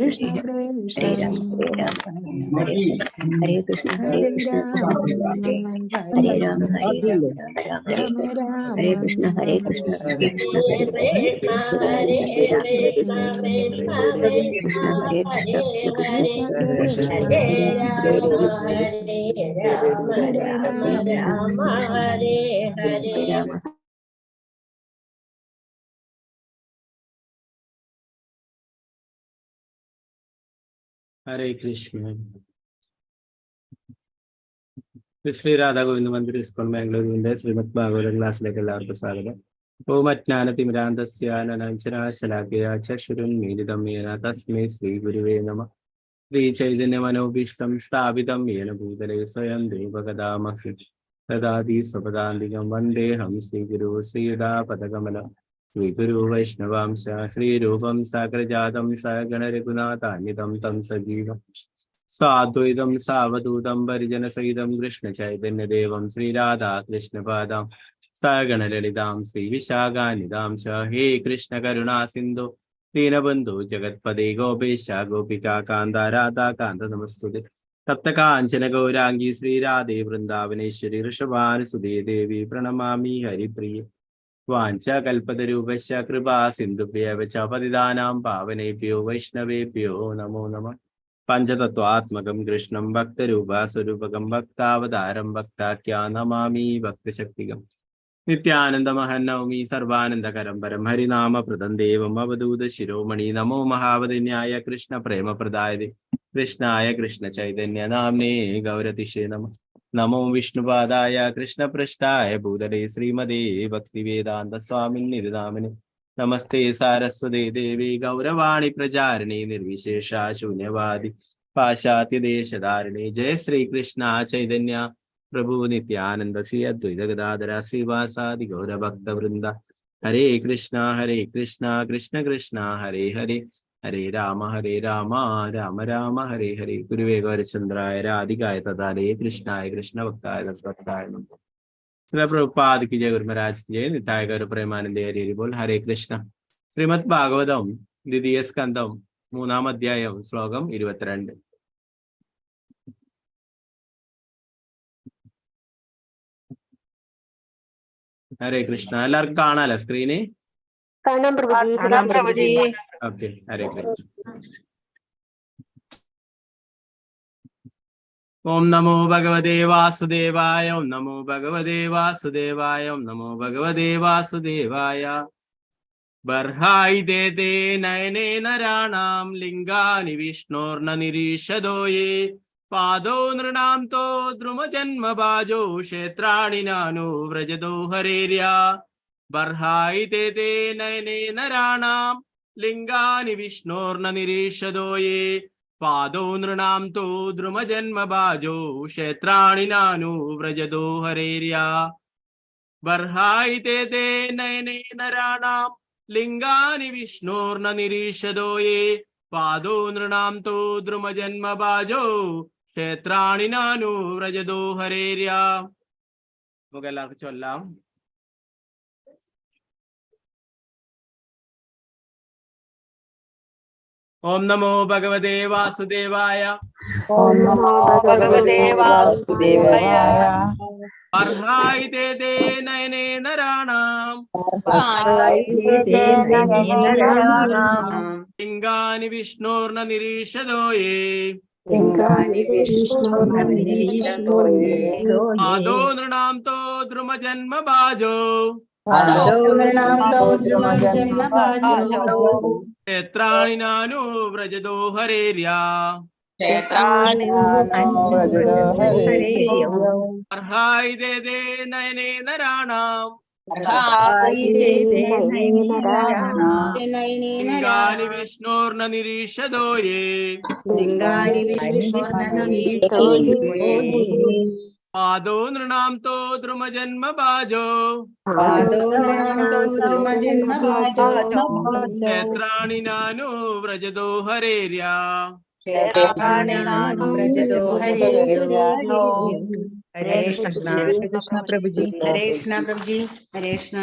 कृष्ण कृष्ण हरे राम हरे कृष्ण हरे राम हरे राम राम राम हरे कृष्ण हरे कृष्ण कृष्ण हरे हरे कृष्ण हरे कृष्ण हरे कृष्ण कृष्ण हरे राम। हरे कृष्ण। श्री राधा गोविंद मंदिर इस्कॉन बेंगलुरु श्रीमद् भागवत क्लाസ്സിലേക്ക് എല്ലാവർക്കും സ്വാഗതം. ഓം അജ്ഞാനതിമിരാന്തസ്യ അനന്തശലാകയാ ചക്ഷുരുന്മീലിതം യേന തസ്മൈ ശ്രീ ഗുരുവേ നമഃ. ശ്രീചൈതന്യമനോഭീഷ്ടം സ്ഥാപിതം യേന ഭൂതലേ സ്വയം ദേവഗദാമഹ്യം ദദാതി സ്വപദാന്തികം വന്ദേഹം ശ്രീഗുരു ശ്രീയുതാപദകമലം. ശ്രീഗുരു വൈഷ്ണവാംശ ശ്രീരൂപം സാഗ്രജാതം സഗണരഘുനാഥാന്വിതം തം സജീവം സാദ്വൈതം സാവധൂതം പരിജനസഹിതം കൃഷ്ണ ചൈതന്യദേവം ശ്രീരാധാ കൃഷ്ണപാദം സഗണലളിതാം ശ്രീവിശാഖാനിതാം ഹേ കൃഷ്ണ കരുണാ സിന്ധു ദീനബന്ധു ജഗത്പദേ ഗോപേശ ഗോപികാ കാന്ത രാധാ കാന്ത നമസ്തുതേ. തപ്ത കാഞ്ചന ഗൗരാംഗി ശ്രീരാധേ വൃന്ദാവനേശ്വരി ഋഷഭാനുസുതേ ദേവി പ്രണമാമി ഹരിപ്രിയ. വാഞ്ചകൽപതരൂപശ്ച കൃപാ സിന്ധുഭ്യവ ച പതിതാനാം പാവനേഭ്യോ വൈഷ്ണവേഭ്യോ നമോ നമഃ. പഞ്ചതത്വാത്മകം കൃഷ്ണം ഭക്തരൂപസ്വരൂപകം ഭക്താവതാരം ഭക്താഖ്യാ നമാമി ഭക്തശക്തികം. നിത്യാനന്ദമഹം നൗമി സർവാനന്ദകരം പരം ഹരിനാമപ്രദം ദേവം അവധൂത ശിരോമണി. നമോ മഹാവതിന്യായ കൃഷ്ണ പ്രേമപ്രദായതേ കൃഷ്ണായ കൃഷ്ണ ചൈതന്യ നാമ്നേ ഗൗരതിഷേ നമഃ. നമോ വിഷ്ണുപാദായ കൃഷ്ണപൃഷ്ഠായ ഭൂതലേ ശ്രീമതേ ഭക്തിവേദാന്ത സ്വാമിന്നിധി നാമിനെ. നമസ്തേ സാരസ്വതേ ദേവി ഗൗരവാണി പ്രചാരിണി നിർവിശേഷ ശൂന്യവാദി പാശ്ചാത്യദേശധാരിണി. ജയ ശ്രീകൃഷ്ണ ചൈതന്യ പ്രഭു നിത്യാനന്ദ ശ്രീ അദ്വൈത ഗദാധര ശ്രീവാസാദി ഗൗരഭക്തവൃന്ദ. ഹരേ കൃഷ്ണ കൃഷ്ണ കൃഷ്ണ ഹരേ ഹരേ ഹരേ രാമ രാമ രാമ ഹരേ ഹരേ. ഗുരുവേ ഗൗരചന്ദ്രായ രാധികായ തഥാലേ കൃഷ്ണായ കൃഷ്ണഭക്തായ തത്ഭക്തായ നമഃ. श्रील प्रभुपाद की जय, गुरु महाराज की जय, निताय गौर प्रेमानंदे हरि हरि बोल. हरे कृष्ण. श्रीमद् ഭാഗവതം ദ്വിതീയ സ്കന്ധം 3-ാം അധ്യായം ശ്ലോകം 22. ഹരേ കൃഷ്ണ. എല്ലാവർക്കും കാണാലോ സ്ക്രീന്? ഓക്കെ. ഹരേ കൃഷ്ണ. ഓം നമോ ഭഗവതേ വാസുദേവായ. ഓം നമോ ഭഗവതേ വാസുദേവായ. ഓം നമോ ഭഗവതേ വാസുദേവായ. ബർഹായി ദേദേ നയനേ നരാണാം ലിംഗാനി വിഷ്ണോർന നിരീശദോ യേ പാദോ നൃണാം തോ ദ്രുമജന്മ ബാജോ ക്ഷേത്രാണി നാനു വ്രജദോ ഹരേര്യാ. ബർഹായി ദേദേ നയനേ നരാണാം ലിംഗാനി വിഷ്ണോർന നിരീശദോ യേ പാദോ നൃണാം തോ ദ്രുമജന്മ ബാജോ ക്ഷേത്രാണി നാനു വ്രജദോ ഹരേര്യാ. ബർഹായി ദേദേ നയനേ നരാണാം ലിംഗാനി വിഷ്ണോർന നിരീശദോ യേ പാദോ നൃണാം തോ ദ്രുമജന്മ ബാജോ ക്ഷേത്രാണി നാനു വ്രജദോ ഹരേര്യാ. നമുക്ക് എല്ലാവർക്കും ചൊല്ലാം. ഓം നമോ ഭഗവതേ വാസുദേവായ. ഓം നമോ ഭഗവതേ വാസുദേവായ. ബർഹായി ദേദേ നയനേ നരാണാം ലിംഗാനി വിഷ്ണോർന നിരീശദോ യേ പാദോ നൃണാം തോ ദ്രുമജന്മ ബാജോ ക്ഷേത്രാണി നാനു വ്രജദോ ഹരേര്യാ. ബർഹായി ദേദേ നയനേ നരാണാം ലിംഗാനി വിഷ്ണോർന നിരീശദോ യേ പാദോ നൃണാം തോ ദ്രുമജന്മ ബാജോ ക്ഷേത്രാണി നാനു വ്രജദോ ഹരേര്യാ. ഹരേ കൃഷ്ണ പ്രഭുജി. ഹരേ കൃഷ്ണ പ്രഭുജി. ഹരേ കൃഷ്ണ.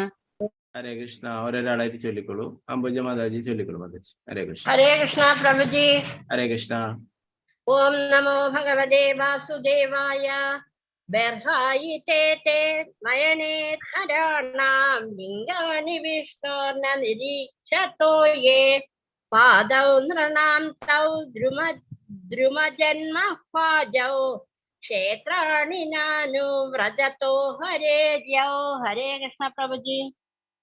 ഹരേ കൃഷ്ണ. ഒരാളായിട്ട് ചൊല്ലിക്കോളൂ. അംബുജ മാതാജി ചൊല്ലിക്കോളൂ മാതാജി. ഹരേ കൃഷ്ണ. ഹരേ കൃഷ്ണ പ്രഭുജി. ഹരേ കൃഷ്ണ. ഓം നമോ ഭഗവതേ വാസുദേവായ. ബർഹായിതേ തേ നയനേ നരാണാം ലിംഗാനി വിഷ്ണോർന നിരീക്ഷതോ യേ പാദൗ നൃണാം തൗ ദ്രുമജന്മ പാജൗ ക്ഷേത്രാണി നാനു വ്രജതോ ഹരേര്യൗ. ഹരേ കൃഷ്ണ പ്രഭുജി.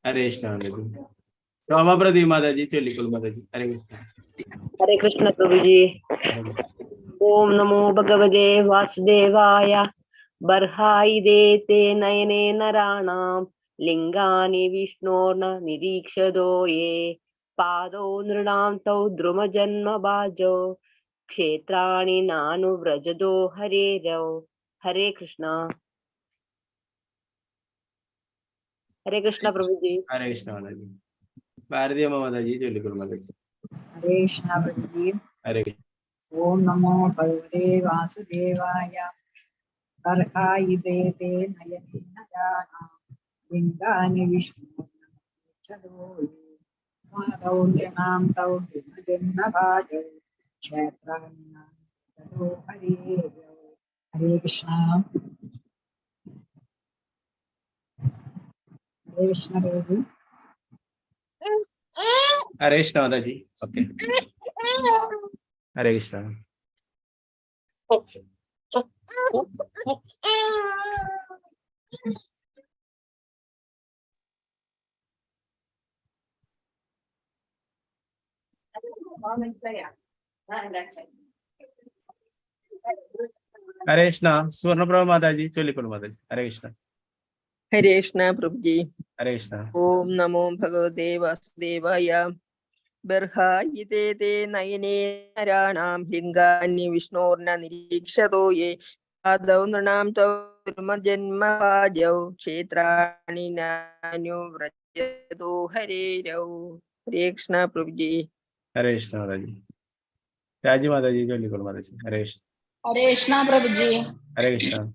ഹരേ കൃഷ്ണ മാതാജി. രാമപ്രതി മാതാജി ചൊല്ലിക്കോളൂ മാതാജി. ഹരേ കൃഷ്ണ. ഹരേ കൃഷ്ണ പ്രഭുജി. ഓം നമോ ഭഗവതേ വാസുദേവായ. ബർഹായിതേ തേ നയനേ നരാണാം ലിംഗാനി വിഷ്ണോർന നിരീക്ഷതോ യേ പാദോ നൃണാം തൗ ദ്രുമജന്മ ബാജോ ക്ഷേത്രാണി നാനു വ്രജതോ ഹരേരൗ. ഹരേ കൃഷ്ണ. ഹരേ കൃഷ്ണ പ്രഭുജി. ഹരേ കൃഷ്ണ മാതാജി. ഭാരതീയമ്മ മാതാജി ചൊല്ലിക്കോളൂ മാതാജി. ഹരേ കൃഷ്ണ പ്രഭുജി. ഹരേ കൃഷ്ണ. ഓം നമോ ഭഗവതേ വാസുദേവായ. ബർഹായിതേ തേ നയനേ നരാണാം ലിംഗാനി വിഷ്ണോർന പാദൗ നൃണാം തൗ ദ്രുമജന്മഭാജൗ ക്ഷേത്രാണി നാനു ഹരേര്യൗ. ഹരേ കൃഷ്ണ. ഹരേ കൃഷ്ണ പ്രഭുജി. ഹരേ കൃഷ്ണ മാതാജി. ഓക്കെ. ഹരേ കൃഷ്ണ. ഹരേ കൃഷ്ണ. സുവർണപ്രഭ മാതാജി ചൊല്ലിക്കോളൂ മാതാജി. ഹരേ കൃഷ്ണ. ഹരേ കൃഷ്ണ പ്രഭുജി. ഹരേ കൃഷ്ണ. ഓം നമോ ഭഗവതേ വാസുദേവായ. ബർഹായിതേ തേ നയനേ നരാണാം ലിംഗാനി വിഷ്ണോർന നിരീക്ഷതോ യേ പാദൗ നൃണാം തൗ ദ്രുമജന്മഭാജൗ ക്ഷേത്രാണി നാനു വ്രജതോ ഹരേരൗ. ഹരേ കൃഷ്ണ പ്രഭുജി. ഹരേ കൃഷ്ണ മാതാജി. രാജി മാതാജി ചൊല്ലിക്കോളൂ മാതാജി. ഹരേ കൃഷ്ണ. ഹരേ കൃഷ്ണ പ്രഭുജി. ഹരേ കൃഷ്ണ.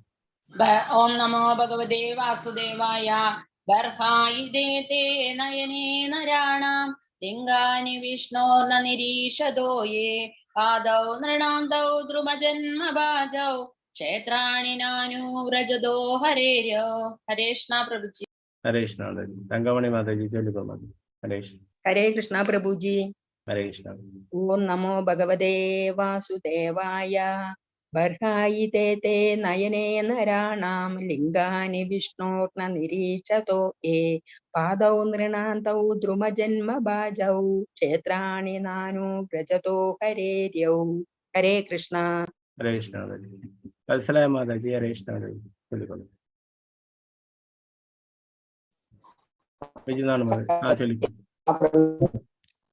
ഓം നമോ ഭഗവതേ വാസുദേവായ. ബർഹായിതേ തേ നയനേ നരാണാം ലിംഗാനി വിഷ്ണോർന നിരീക്ഷതോ യേ പാദൗ നൃണാം തൗ ദ്രുമജന്മഭാജൗ ക്ഷേത്രാണി നാനു വ്രജതോ ഹരേര്യോ. ഹരേ കൃഷ്ണ പ്രഭുജി. ഹരേ കൃഷ്ണ മാതാജി. തങ്കമണി മാതാജി ചൊല്ലിക്കോളൂ മാതാജി. ഹരേ കൃഷ്ണ. ഹരേ കൃഷ്ണ പ്രഭുജി. ഹരേ കൃഷ്ണ. ഓം നമോ ഭഗവതേ വാസുദേവായ. ബർഹായിതേ തേ നയനേ നരാണാം ലിംഗാനി വിഷ്ണോർന നിരീക്ഷതോ യേ പാദൗ നൃണാം തൗ ദ്രുമജന്മഭാജൗ ക്ഷേത്രാണി നാനു വ്രജതോ ഹരേര്യൗ. ഹരേ കൃഷ്ണ. ഹരേ കൃഷ്ണ മാതാജി. വത്സലായ മാതാജി. ഹരേ കൃഷ്ണ മാതാജി ചൊല്ലിക്കോളൂ. വിജയനാണ് മാതാജി. ആ ചൊല്ലിക്കോളൂ.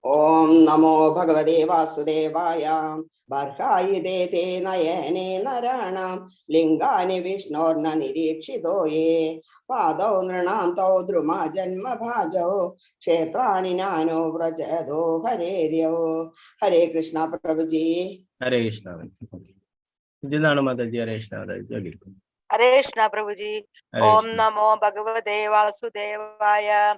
ഓം നമോ ഭഗവതേ വാസുദേവായ. ബർഹായിതേ തേ നയനേ നരാണാം ലിംഗാനി വിഷ്ണോർന നിരീക്ഷിതോ യേ പാദൗ നൃണാം തൗ ദ്രുമജന്മഭാജൗ ക്ഷേത്രാണി നാനു വ്രജതോ ഹരേര്യൗ. ഹരേ കൃഷ്ണ പ്രഭുജി. ഹരേ കൃഷ്ണ. വിജയനാണ് മാതാജി. ഹരേ കൃഷ്ണ മാതാജി ചൊല്ലിക്കോളൂ. ഹരേ കൃഷ്ണ പ്രഭുജി. ഓം നമോ ഭഗവതേ വാസുദേവായ.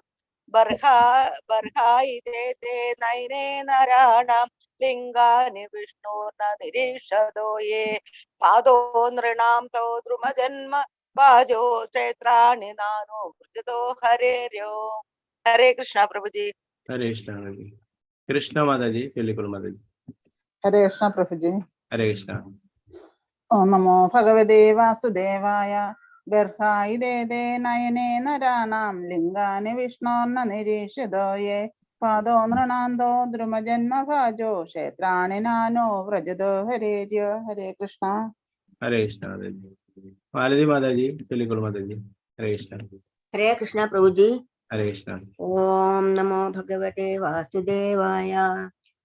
ബർഹായിതേ തേ നയനേ നരാണാം ലിംഗാനി വിഷ്ണോർന നിരീക്ഷതോ യേ പാദോ നൃണാം തൗ ദ്രുമജന്മ ഭാജോ ക്ഷേത്രാണി നാനു വ്രജതോ ഹരേര്യോ. ഹരേ കൃഷ്ണ പ്രഭുജി. ഹരേ കൃഷ്ണ മാതാജി. കൃഷ്ണ മാതാജി ചൊല്ലിക്കോളൂ മാതാജി. ഹരേ കൃഷ്ണ പ്രഭുജി. ഹരേ കൃഷ്ണ. ഓം നമോ ഭഗവതേ വാസുദേവായ. ബർഹായിതേ തേ നയനേ നരാണാം ലിംഗാനി വിഷ്ണോർന നിരീക്ഷിതോ യേ പാദോ നൃണാം തൗ ദ്രുമജന്മഭാജോ ക്ഷേത്രാണി നാനു വ്രജതോ ഹരേര്യോ. ഹരേ കൃഷ്ണ. ഹരേ കൃഷ്ണ മാതാജി. മാലതി മാതാജി ചൊല്ലിക്കോളൂ മാതാജി. ഹരേ കൃഷ്ണ. ഹരേ കൃഷ്ണ പ്രഭുജി. ഹരേ കൃഷ്ണ. ഓം നമോ ഭഗവതേ വാസുദേവായ.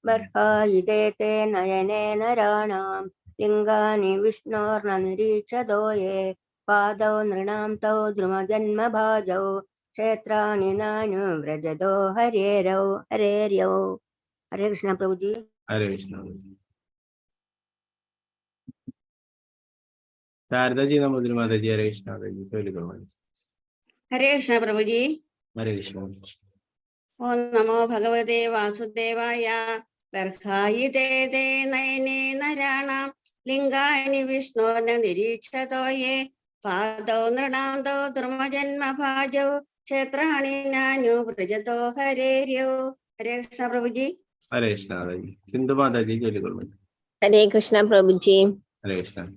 ബർഹായിതേ തേ നയനേ നരാണാം ലിംഗാനി വിഷ്ണോർന നിരീക്ഷതോ യേ പാദൗ നൃണാം തൗ ദ്രുമജന്മഭാജൗ ക്ഷേത്രാണി നാനു വ്രജതോ ഹരേരൗ. ഹരേര്യൗ. ഹരേ കൃഷ്ണ പ്രഭുജി. ഹരേ കൃഷ്ണ മാതാജി. ശാരദാജി നമ്പൂതിരി മാതാജി. ഹരേ കൃഷ്ണ മാതാജി ചൊല്ലിക്കോളൂ മാതാജി. ഹരേ കൃഷ്ണ പ്രഭുജി. ഹരേ കൃഷ്ണ. ഓം നമോ ഭഗവതേ വാസുദേവായ. ബർഹായിതേ തേ നയനേ നരാണാം ലിംഗാനി വിഷ്ണോർന നിരീക്ഷതോ യേ പാദോ നൃണാന്തോ ധ്രുമജന്മഭാജോ ക്ഷേത്രാണി നാനു വ്രജതോ ഹരേര്യോ. ഹരേ കൃഷ്ണ പ്രഭുജി. ഹരേ കൃഷ്ണ മാതാജി. സിന്ധു മാതാജി ചൊല്ലിക്കൊള്ളു. ഹരേ കൃഷ്ണ പ്രഭുജി. ഹരേ കൃഷ്ണ.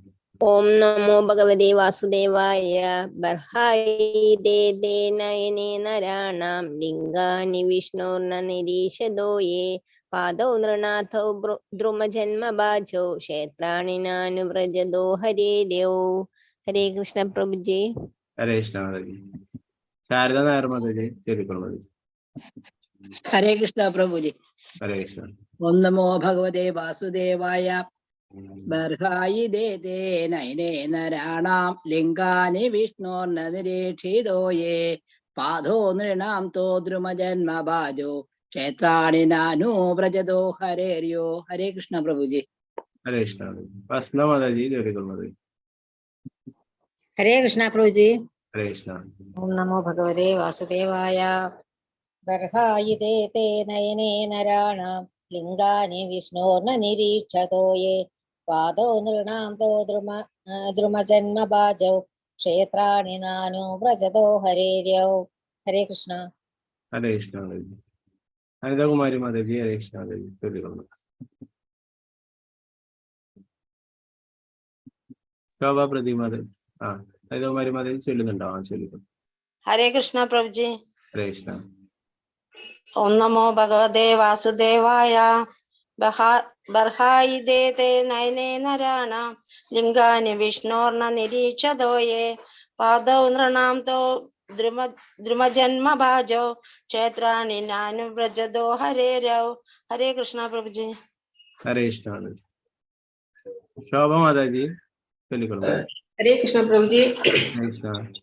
ഓം നമോ ഭഗവതേ വാസുദേവായ. ബർഹായിതേ തേ നയനേ നരാണാം ലിംഗാനി വിഷ്ണോർന നിരീക്ഷതോ യേ പാദോ നൃണാഥോ ദ്രുമജന്മഭാജോ ക്ഷേത്രാണി നാനു വ്രജതോ ഹരേര്യോ. ഹരേ കൃഷ്ണ പ്രഭുജി. ഹരേ കൃഷ്ണ മാതാജി. ശാരദ നായർ മാതാജി ചൊല്ലിക്കൊള്ളു. ഹരേ കൃഷ്ണ പ്രഭുജി. ഹരേ കൃഷ്ണ. ഓം നമോ ഭഗവതേ വാസുദേവായ. ബർഹായിതേ തേ നയനേ നരാണാം ലിംഗാനി വിഷ്ണോർന നിരീക്ഷിതോ യേ പാദോ നൃണാം തോ ദ്രുമജന്മഭാജോ ക്ഷേത്രാണി നാനു വ്രജതോ ഹരേര്യോ. ഹരേ കൃഷ്ണ പ്രഭുജി. ഹരേ കൃഷ്ണ. വസ്ന മാതാജി ചൊല്ലിക്കൊള്ളു. ഹരേ കൃഷ്ണ പ്രഭുജി. ഹരേ കൃഷ്ണ. ഓം നമോ ഭഗവതേ വാസുദേവായ. ബർഹായിതേ തേ നയനേ നരാണാം ലിംഗാനി വിഷ്ണോർന നിരീക്ഷതോ യേ പാദോ നൃണാം തോ ദ്രുമജന്മഭാജോ ക്ഷേത്രാണി നാനു വ്രജതോ ഹരേര്യോ. ഹരേ കൃഷ്ണ. ഹരേ കൃഷ്ണ മാതാജി. അനിതകുമാരി മാതാജി ഹരേ കൃഷ്ണ മാതാജി ചൊല്ലിക്കൊള്ളു. ശോഭ പ്രതി മാതാജി. അനിതകുമാരി മാതാജി ചൊല്ലുന്നുണ്ടോ? ചൊല്ലിക്കൊള്ളു. ഹരേ കൃഷ്ണ പ്രഭുജി. ഹരേ കൃഷ്ണ. ഓം നമോ ഭഗവതേ വാസുദേവായ. ബർഹായിതേ തേ നയനേ നരാണാം ലിംഗാനി വിഷ്ണോർന നിരീക്ഷതോ യേ പാദൗ നൃണാം തോ ദ്രുമജന്മഭാജോ ക്ഷേത്രാണി നാനു വ്രജതോ ഹരേരോ. ഹരേ കൃഷ്ണ പ്രഭുജി. ഹരേ കൃഷ്ണ മാതാജി. ശോഭ മാതാജി ചൊല്ലിക്കൊള്ളു. ഹരേ കൃഷ്ണ പ്രഭുജി. ഹരേ കൃഷ്ണ.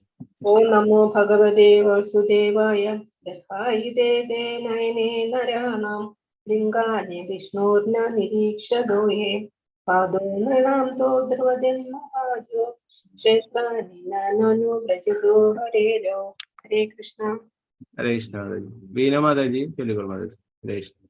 ഓം നമോ ഭഗവതേ വാസുദേവായ. ബർഹായിതേ തേ നയനേ നരാണാം ലിംഗാനി വിഷ്ണോർന നിരീക്ഷതോ യേ പാദോ നൃണാം തോ ധ്രുവജന്മഭാജോ ക്ഷേത്രാണി നാനു വ്രജതോ ഹരേരോ. ഹരേ കൃഷ്ണ. ഹരേ കൃഷ്ണ മാതാജി. ബീന മാതാജി ചൊല്ലിക്കൊള്ളു മാതാജി. ഹരേ കൃഷ്ണ.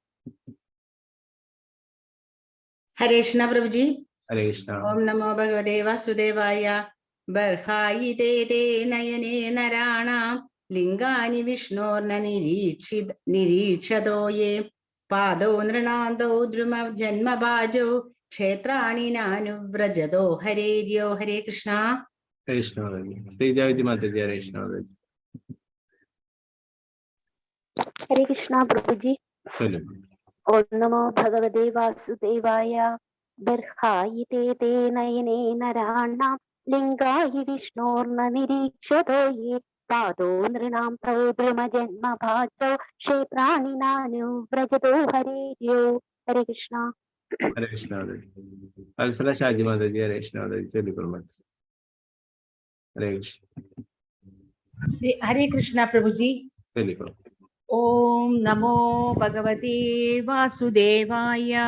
ഹരേ കൃഷ്ണ പ്രഭുജി. ഹരേ കൃഷ്ണ. ഓം നമോ ഭഗവതേ വാസുദേവായ. ബർഹായിതേ തേ നയനേ നരാണാം ലിംഗാനി വിഷ്ണോർന നിരീക്ഷതോ യേ പാദോ നൃണാന്തോ ദ്രുമജന്മഭാജോ ക്ഷേത്രാണി നാനു വ്രജതോ ഹരേര്യോ. ഹരേ കൃഷ്ണ. ഹരേ കൃഷ്ണ മാതാജി. ശ്രീജാവിജി മാതാജി ഹരേ കൃഷ്ണ മാതാജി. ഹരേ കൃഷ്ണ പ്രഭുജി. ഓം നമോ ഭഗവതേ വാസുദേവായ. ബർഹായിതേ തേ നയനേ നരാണാം ലിംഗായി വിഷ്ണോർന നിരീക്ഷതോ യേ പാദോ നൃണാം തോ ദ്രുമജന്മഭാജോ ക്ഷേത്രാണി നാനു വ്രജതോ ഹരേര്യോ. ഹരേ കൃഷ്ണ. ഹരേ കൃഷ്ണ മാതാജി. വത്സല ഷാജി മാതാജി ഹരേ കൃഷ്ണ മാതാജി ചൊല്ലിക്കൊള്ളു. ഹരേ കൃഷ്ണ. ഹരേ കൃഷ്ണ പ്രഭുജി. ചൊല്ലിക്കൊള്ളു. ഓം നമോ ഭഗവതേ വാസുദേവായ.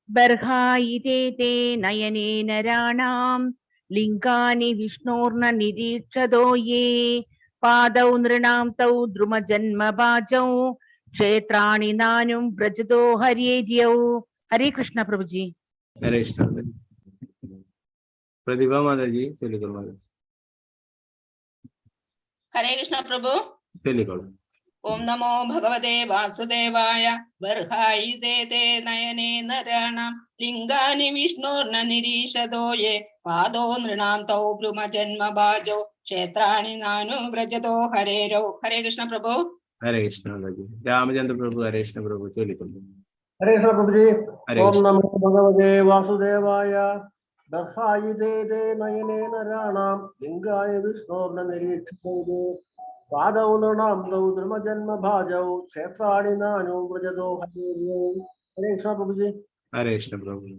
ബർഹായിതേ തേ നയനേ നരാണാം ലിംഗാനി വിഷ്ണോർന നിരീക്ഷതോ യേ പാദൗ നൃണാം തൗ ദ്രുമജന്മഭാജൗ ക്ഷേത്രാണി നാനും വ്രജതോ ഹരേര്യൗ. ഹരേ കൃഷ്ണ പ്രഭുജി. ഹരേ കൃഷ്ണ മാതാജി. പ്രതിഭ മാതാജി ചൊല്ലിക്കൊള്ളു മാതാജി. ഹരേ കൃഷ്ണ പ്രഭു. ചൊല്ലിക്കൊള്ളു. ഓം നമോ ഭഗവതേ വാസുദേവായ. ബർഹായിതേ തേ നയനേ നരാണാം ലിംഗാനി വിഷ്ണോർന നിരീക്ഷതോ യേ പാദോ നൃണാം തൗ ദ്രുമജന്മഭാജോ ക്ഷേത്രാണി നാനു വ്രജതോ ഹരേരോ. ഹരേ കൃഷ്ണ പ്രഭു. ഹരേ കൃഷ്ണ മാതാജി. രാമചന്ദ്ര പ്രഭു ഹരേ കൃഷ്ണ പ്രഭു ചൊല്ലിക്കൊള്ളു. ഹരേ കൃഷ്ണ പ്രഭുജി. ഹരേ ഓം കൃഷ്ണ. നമോ ഭഗവതേ വാസുദേവായ. ബർഹായിതേ തേ നയനേ നരാണാം ലിംഗായ വിഷ്ണോർന നിരീക്ഷതോ യേ പാദൗ നൃണാം തൗ ദ്രുമജന്മഭാജൗ ക്ഷേത്രാണി നാനു വ്രജതോ ഹരേര്യോ. ഹരേ കൃഷ്ണ പ്രഭുജി. ഹരേ കൃഷ്ണ പ്രഭു.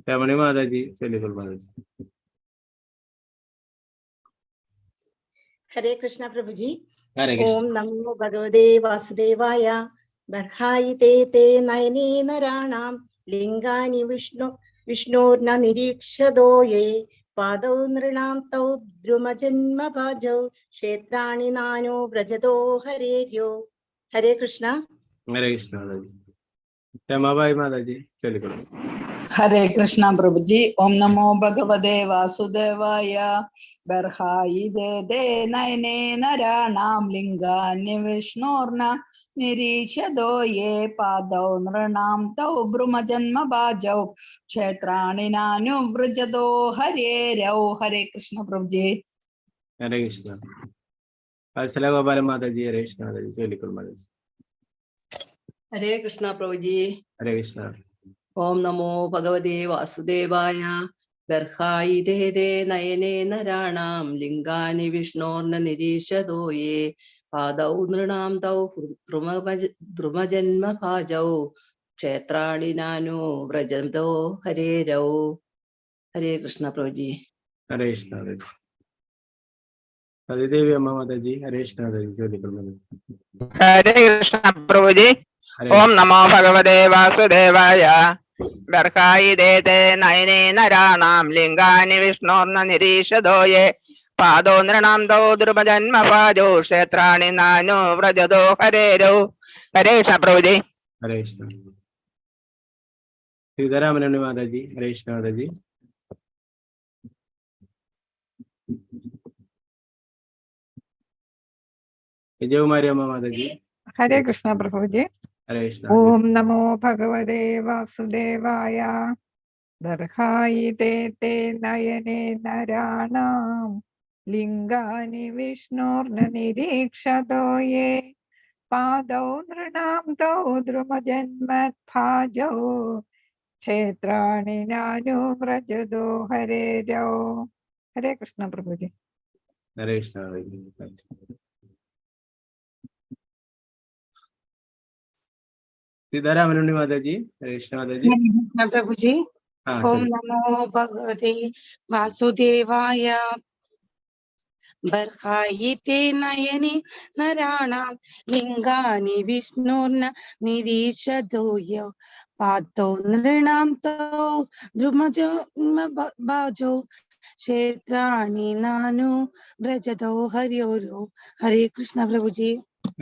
രമണി മാതാജി ചൊല്ലിക്കൊള്ളു മാതാജി. ഹരേ കൃഷ്ണ പ്രഭുജി. ഹരേ കൃഷ്ണ. ഓം നമോ ഭഗവതേ വാസുദേവായ. ബർഹായിതേ തേ നയനേ നരാണാം ലിംഗാനി വിഷ്ണോർന നിരീക്ഷതോ യേ പാദൗ നൃണാം തൗ ദ്രുമജന്മഭാജൗ ക്ഷേത്രാണി നാനോ വ്രജതോ ഹരേര്യോ. ഹരേ കൃഷ്ണ. ഹരേ കൃഷ്ണ മാതാജി. രമാബായി മാതാജി ചൊല്ലിക്കൊള്ളു. ഹരേ കൃഷ്ണ പ്രഭുജി. ഓം നമോ ഭഗവതേ വാസുദേവായ. ബർഹായി ദേ നയനേ നരാണാം ലിംഗാന്യ വിഷ്ണോർന നിരീക്ഷതോ യേ പാദൗ നൃണാം തൗ ഭ്രുമജന്മഭാജൗ ക്ഷേത്രാണി നാനുവ്രജതോ ഹരേരൗ. ഹരേ കൃഷ്ണ പ്രഭുജി. ഹരേ കൃഷ്ണ. വത്സല ഗോപാല മാതാജി ഹരേ കൃഷ്ണ മാതാജി ചൊല്ലിക്കൊള്ളു മാതാജി. ഹരേ കൃഷ്ണ പ്രഭുജി. ഹരേ കൃഷ്ണ. ഓം നമോ ഭഗവതേ വാസുദേവായ. ബർഹായി ദേ നയനേ നരാണാം ലിംഗാനി വിഷ്ണോർന നിരീക്ഷതോ യേ പാദൗ നൃണാം തൗ ദ്രുമജന്മഭാജൗ ക്ഷേത്രാണി നാനു വ്രജതോ ഹരേരൗ. ഹരേ കൃഷ്ണ പ്രഭുജി. ഹരേ കൃഷ്ണ മാതാജി. സതിദേവി അമ്മ മാതാജി ഹരേ കൃഷ്ണ മാതാജി ചൊല്ലിക്കൊള്ളു. ഹരേ കൃഷ്ണ പ്രഭുജി. ഓം നമോ ഭഗവതേ വാസുദേവായ. ബർഹായി ദേ നയനേ നരാണാം ലിംഗാനി വിഷ്ണോർന നിരീക്ഷതോ യേ പാദോ നൃണാം തൗ ദ്രുമജന്മഭാജൗ ക്ഷേത്രാണി നാനു വ്രജതോ ഹരേരൗ. ഹരേ കൃഷ്ണ പ്രഭുജി. ഹരേ കൃഷ്ണ. സീതാരാമനുണ്ണി മാതാജി ഹരേ കൃഷ്ണ മാതാജി. വിജയകുമാരി അമ്മ മാതാജി ഹരേ കൃഷ്ണ പ്രഭുജി. ഹരേ കൃഷ്ണ. ഓം നമോ ഭഗവതേ വാസുദേവായ. ബർഹായി തേ നയനേ നരാണാം ലിംഗാനി വിഷ്ണോർന നിരീക്ഷതോ യേ പാദൗ നൃണാം തൗ ദ്രുമജന്മഭാജൗ ക്ഷേത്രാണി നാനു വ്രജതോ ഹരേരൗ. ഹരേ കൃഷ്ണ പ്രഭുജി. ഹരേ കൃഷ്ണ മാതാജി. സീതാരാമനുണ്ണി മാതാജി ഹരേ കൃഷ്ണ മാതാജി. പ്രഭുജി. ഓം നമോ ഭഗവതേ വാസുദേവായ. ബർഹായി തേ നയനേ നരാണാം ലിംഗാനി വിഷ്ണോർന നിരീക്ഷതോ യേ പാദൗ നൃണാം തൗ ദ്രുമജന്മഭാജൗ ക്ഷേത്രാണി നാനു വ്രജതോ ഹരേരൗ. ഹരേ കൃഷ്ണ പ്രഭുജി.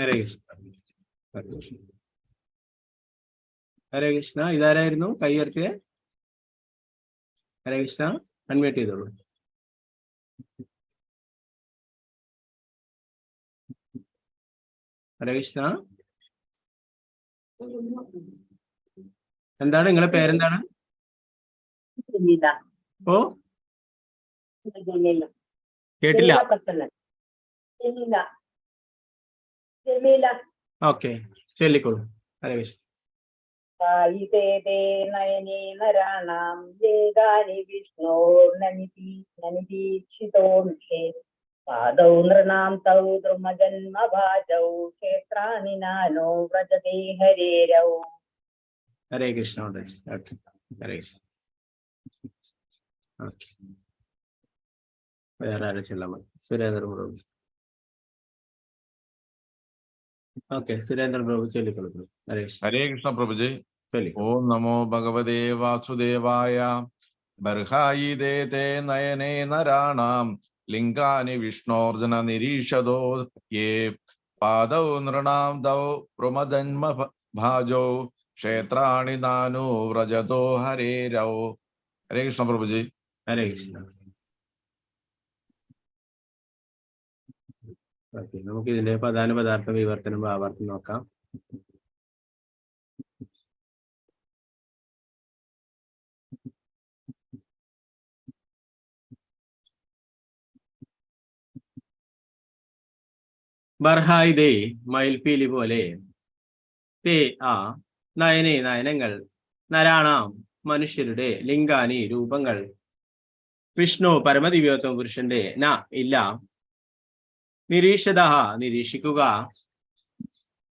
ഹരേ കൃഷ്ണ. ഹരേ കൃഷ്ണ. ഇതാരായിരുന്നു കൈ ഉയർത്തിയ? ഹരേ കൃഷ്ണ. അൺമ്യൂട്ട് ചെയ്തോളൂ. ഹരേ കൃഷ്ണ. എന്താണ് നിങ്ങളെ പേരെന്താണ്? ഓ കേട്ടില്ല. ഓക്കെ ചൊല്ലിക്കോളൂ. ഹരേ കൃഷ്ണ. നയനേ നരാണാം ലിംഗാനി വിഷ്ണോർന നിരീക്ഷിതോ യേ പാദൗ നൃണാം തൗ ദ്രുമജന്മഭാജൗ ക്ഷേത്രാണി നാനോ വ്രജതേ ഹരേരൗ. ഹരേ കൃഷ്ണ. ഓക്കെ ഹരേ കൃഷ്ണ. ഓക്കെ വേറെ ആരെ ചെല്ലാൻ മതി? സുരേന്ദ്ര പ്രഭു. ഓക്കെ സുരേന്ദ്ര പ്രഭു ചൊല്ലിക്കൊള്ളു. ഹരേ കൃഷ്ണ. ഹരേ കൃഷ്ണ പ്രഭുജി. ചൊല്ലി. ഓം നമോ ഭഗവതേ വാസുദേവായ. ബർഹായി ദേ നയനേ നരാണാം ലിംഗാനി വിഷ്ണോർജന നിരീക്ഷതോ യേ പാദൗ നൃണാം തൗ ദ്രുമജന്മഭാജൗ ക്ഷേത്രാണി നാനു വ്രജതോ ഹരേരൗ. ഹരേ കൃഷ്ണ പ്രഭുജി. ഹരേ കൃഷ്ണ. ഓക്കെ നമുക്ക് ഇതിന്റെ പ്രധാന പദാർത്ഥം വിവർത്തനം ഭാവാർത്ഥം നോക്കാം. ബർഹായി ദേ മയിൽപീലി പോലെ, തേ ആ നയനേ നയനങ്ങൾ, നരാണാം മനുഷ്യരുടെ, ലിംഗാനി രൂപങ്ങൾ, വിഷ്ണു പരമദിവ്യോത്തമ പുരുഷന്റെ ന ഇല്ല, നിരീക്ഷത നിരീക്ഷിക്കുക,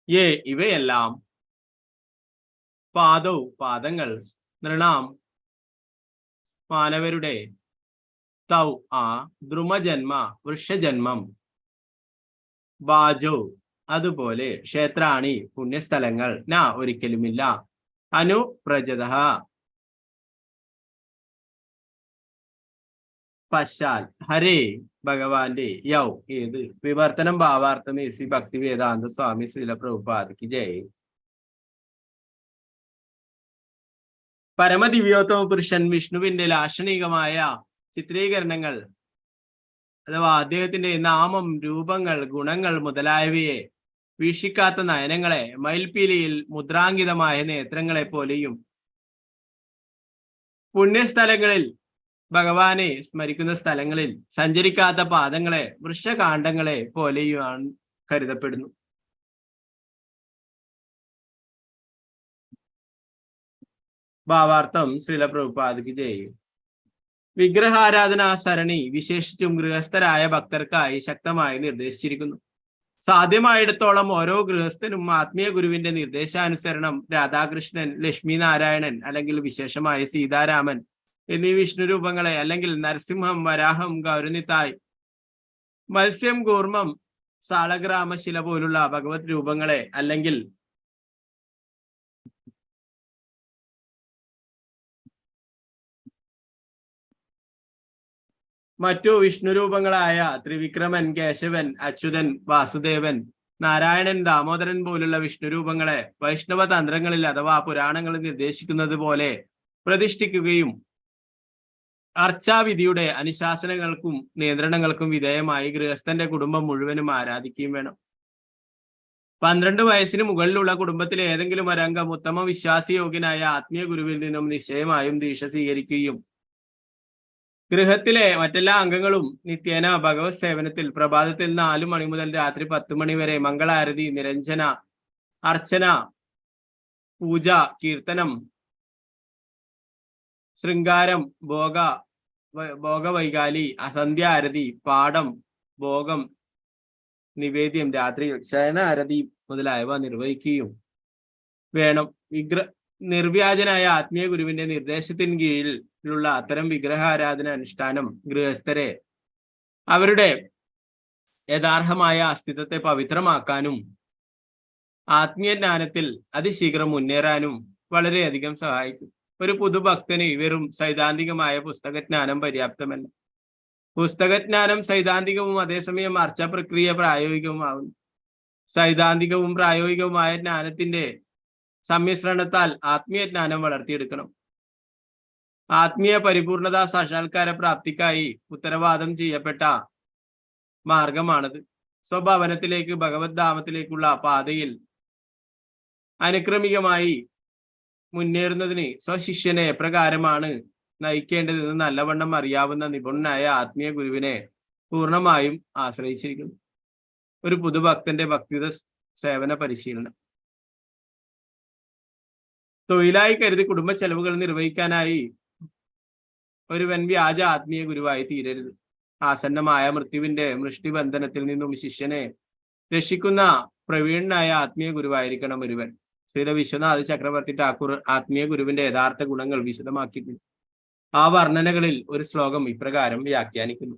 യേ ഇവയെല്ലാം, പാദൗ പാദങ്ങൾ, നൃണാം മാനവരുടെ, തൗ ആ ദ്രുമജന്മ വൃക്ഷജന്മം, ബാജോ അതുപോലെ, ക്ഷേത്രാണി പുണ്യസ്ഥലങ്ങൾ, ന ഒരിക്കലുമില്ല, അനുപ്രജത പശ്ചാൽ ഹരേ ഭഗവാന്റെ യൗ ഏത് വിവർത്തനം ഭാവാർത്ഥം ശ്രീ ഭക്തി വേദാന്ത സ്വാമി ശ്രീല പ്രഭുപാദയ്ക്ക് ജയ്. പരമദിവ്യോത്തമ പുരുഷൻ വിഷ്ണുവിന്റെ ലാക്ഷണികമായ ചിത്രീകരണങ്ങൾ അഥവാ അദ്ദേഹത്തിന്റെ നാമം, രൂപങ്ങൾ, ഗുണങ്ങൾ മുതലായവയെ വീക്ഷിക്കാത്ത നയനങ്ങളെ, മയിൽപീലിയിൽ മുദ്രാങ്കിതമായ നേത്രങ്ങളെ പോലെയും പുണ്യസ്ഥലങ്ങളിൽ ഭഗവാനെ സ്മരിക്കുന്ന സ്ഥലങ്ങളിൽ സഞ്ചരിക്കാത്ത പാദങ്ങളെ വൃക്ഷകാണ്ഡങ്ങളെ പോലെയുമാണ് കരുതപ്പെടുന്നു. ഭാവാർത്ഥം ശ്രീല പ്രഭുപാദയ്ക്ക് ജയ്. വിഗ്രഹാരാധനാ സരണി വിശേഷിച്ചും ഗൃഹസ്ഥരായ ഭക്തർക്കായി ശക്തമായി നിർദ്ദേശിച്ചിരിക്കുന്നു. സാധ്യമായിടത്തോളം ഓരോ ഗൃഹസ്ഥനും ആത്മീയ ഗുരുവിന്റെ നിർദ്ദേശാനുസരണം രാധാകൃഷ്ണൻ, ലക്ഷ്മി നാരായണൻ അല്ലെങ്കിൽ വിശേഷമായ സീതാരാമൻ എന്നീ വിഷ്ണു രൂപങ്ങളെ, അല്ലെങ്കിൽ നരസിംഹം, വരാഹം, ഗൗരനിത്തായ്, മത്സ്യം, കൂർമ്മം, സാളഗ്രാമശില പോലുള്ള ഭഗവത് രൂപങ്ങളെ, അല്ലെങ്കിൽ മറ്റു വിഷ്ണു രൂപങ്ങളായ ത്രിവിക്രമൻ, കേശവൻ, അച്യുതൻ, വാസുദേവൻ, നാരായണൻ, ദാമോദരൻ പോലുള്ള വിഷ്ണു രൂപങ്ങളെ വൈഷ്ണവ തന്ത്രങ്ങളിൽ അഥവാ പുരാണങ്ങളിൽ നിർദ്ദേശിക്കുന്നത് പോലെ പ്രതിഷ്ഠിക്കുകയും അർച്ചാവിധിയുടെ അനുശാസനങ്ങൾക്കും നിയന്ത്രണങ്ങൾക്കും വിധേയമായി ഗൃഹസ്ഥന്റെ കുടുംബം മുഴുവനും ആരാധിക്കുകയും വേണം. 12 വയസ്സിന് മുകളിലുള്ള കുടുംബത്തിലെ ഏതെങ്കിലും ഒരംഗം ഉത്തമ വിശ്വാസയോഗ്യനായ ആത്മീയ ഗുരുവിൽ നിന്നും നിശ്ചയമായും ദീക്ഷ സ്വീകരിക്കുകയും ഗൃഹത്തിലെ മറ്റെല്ലാ അംഗങ്ങളും നിത്യേന ഭഗവത് സേവനത്തിൽ പ്രഭാതത്തിൽ 4 മണി മുതൽ രാത്രി 10 മണി വരെ മംഗളാരതി, നിരഞ്ജന, അർച്ചന, പൂജ, കീർത്തനം, ശൃംഗാരം, ഭോഗവൈകാലി, സന്ധ്യാരതി, പാഠം, ഭോഗം, നിവേദ്യം, രാത്രി ശയനാരതി മുതലായവ നിർവഹിക്കുകയും വേണം. നിർവ്യാജനായ ആത്മീയ ഗുരുവിന്റെ നിർദ്ദേശത്തിന് കീഴിലുള്ള അത്തരം വിഗ്രഹാരാധന അനുഷ്ഠാനം ഗൃഹസ്ഥരെ അവരുടെ യഥാർത്ഥമായ അസ്തിത്വത്തെ പവിത്രമാക്കാനും ആത്മീയ ജ്ഞാനത്തിൽ അതിശീഘ്രം മുന്നേറാനും വളരെയധികം സഹായിക്കും. ഒരു പുതുഭക്തന് വെറും സൈദ്ധാന്തികമായ പുസ്തകജ്ഞാനം പര്യാപ്തമല്ല. പുസ്തകജ്ഞാനം സൈദ്ധാന്തികവും അതേസമയം അർച്ച പ്രക്രിയ പ്രായോഗികവുമാകുന്നു. സൈദ്ധാന്തികവും പ്രായോഗികവുമായ ജ്ഞാനത്തിന്റെ സമ്മിശ്രണത്താൽ ആത്മീയ ജ്ഞാനം വളർത്തിയെടുക്കണം. ആത്മീയ പരിപൂർണതാ സാക്ഷാത്കാര പ്രാപ്തിക്കായി ഉത്തരവാദം ചെയ്യപ്പെട്ട മാർഗമാണത്. സ്വഭവനത്തിലേക്ക് ഭഗവത് ധാമത്തിലേക്കുള്ള പാതയിൽ അനുക്രമികമായി മുന്നേറുന്നതിന് സ്വശിഷ്യനെ എപ്രകാരമാണ് നയിക്കേണ്ടതെന്ന് നല്ലവണ്ണം അറിയാവുന്ന നിപുണനായ ആത്മീയ ഗുരുവിനെ പൂർണ്ണമായും ആശ്രയിച്ചിരിക്കുന്നു. ഒരു പുതുഭക്തന്റെ ഭക്തിയുത സേവന പരിശീലനം തൊഴിലായി കരുതി കുടുംബ ചെലവുകൾ നിർവഹിക്കാനായി ഒരുവൻ വ്യാജ ആത്മീയ ഗുരുവായി തീരരുത്. ആസന്നമായ മൃത്യുവിന്റെ മൃഷ്ടിബന്ധനത്തിൽ നിന്നും ശിഷ്യനെ രക്ഷിക്കുന്ന പ്രവീണനായ ആത്മീയ ഗുരുവായിരിക്കണം ഒരുവൻ. ശ്രീ വിശ്വനാഥ ചക്രവർത്തി ഠാക്കൂർ ആത്മീയ ഗുരുവിന്റെ യഥാർത്ഥ ഗുണങ്ങൾ വിശദമാക്കിയിട്ടുണ്ട്. ആ വർണ്ണനകളിൽ ഒരു ശ്ലോകം ഇപ്രകാരം വ്യാഖ്യാനിക്കുന്നു.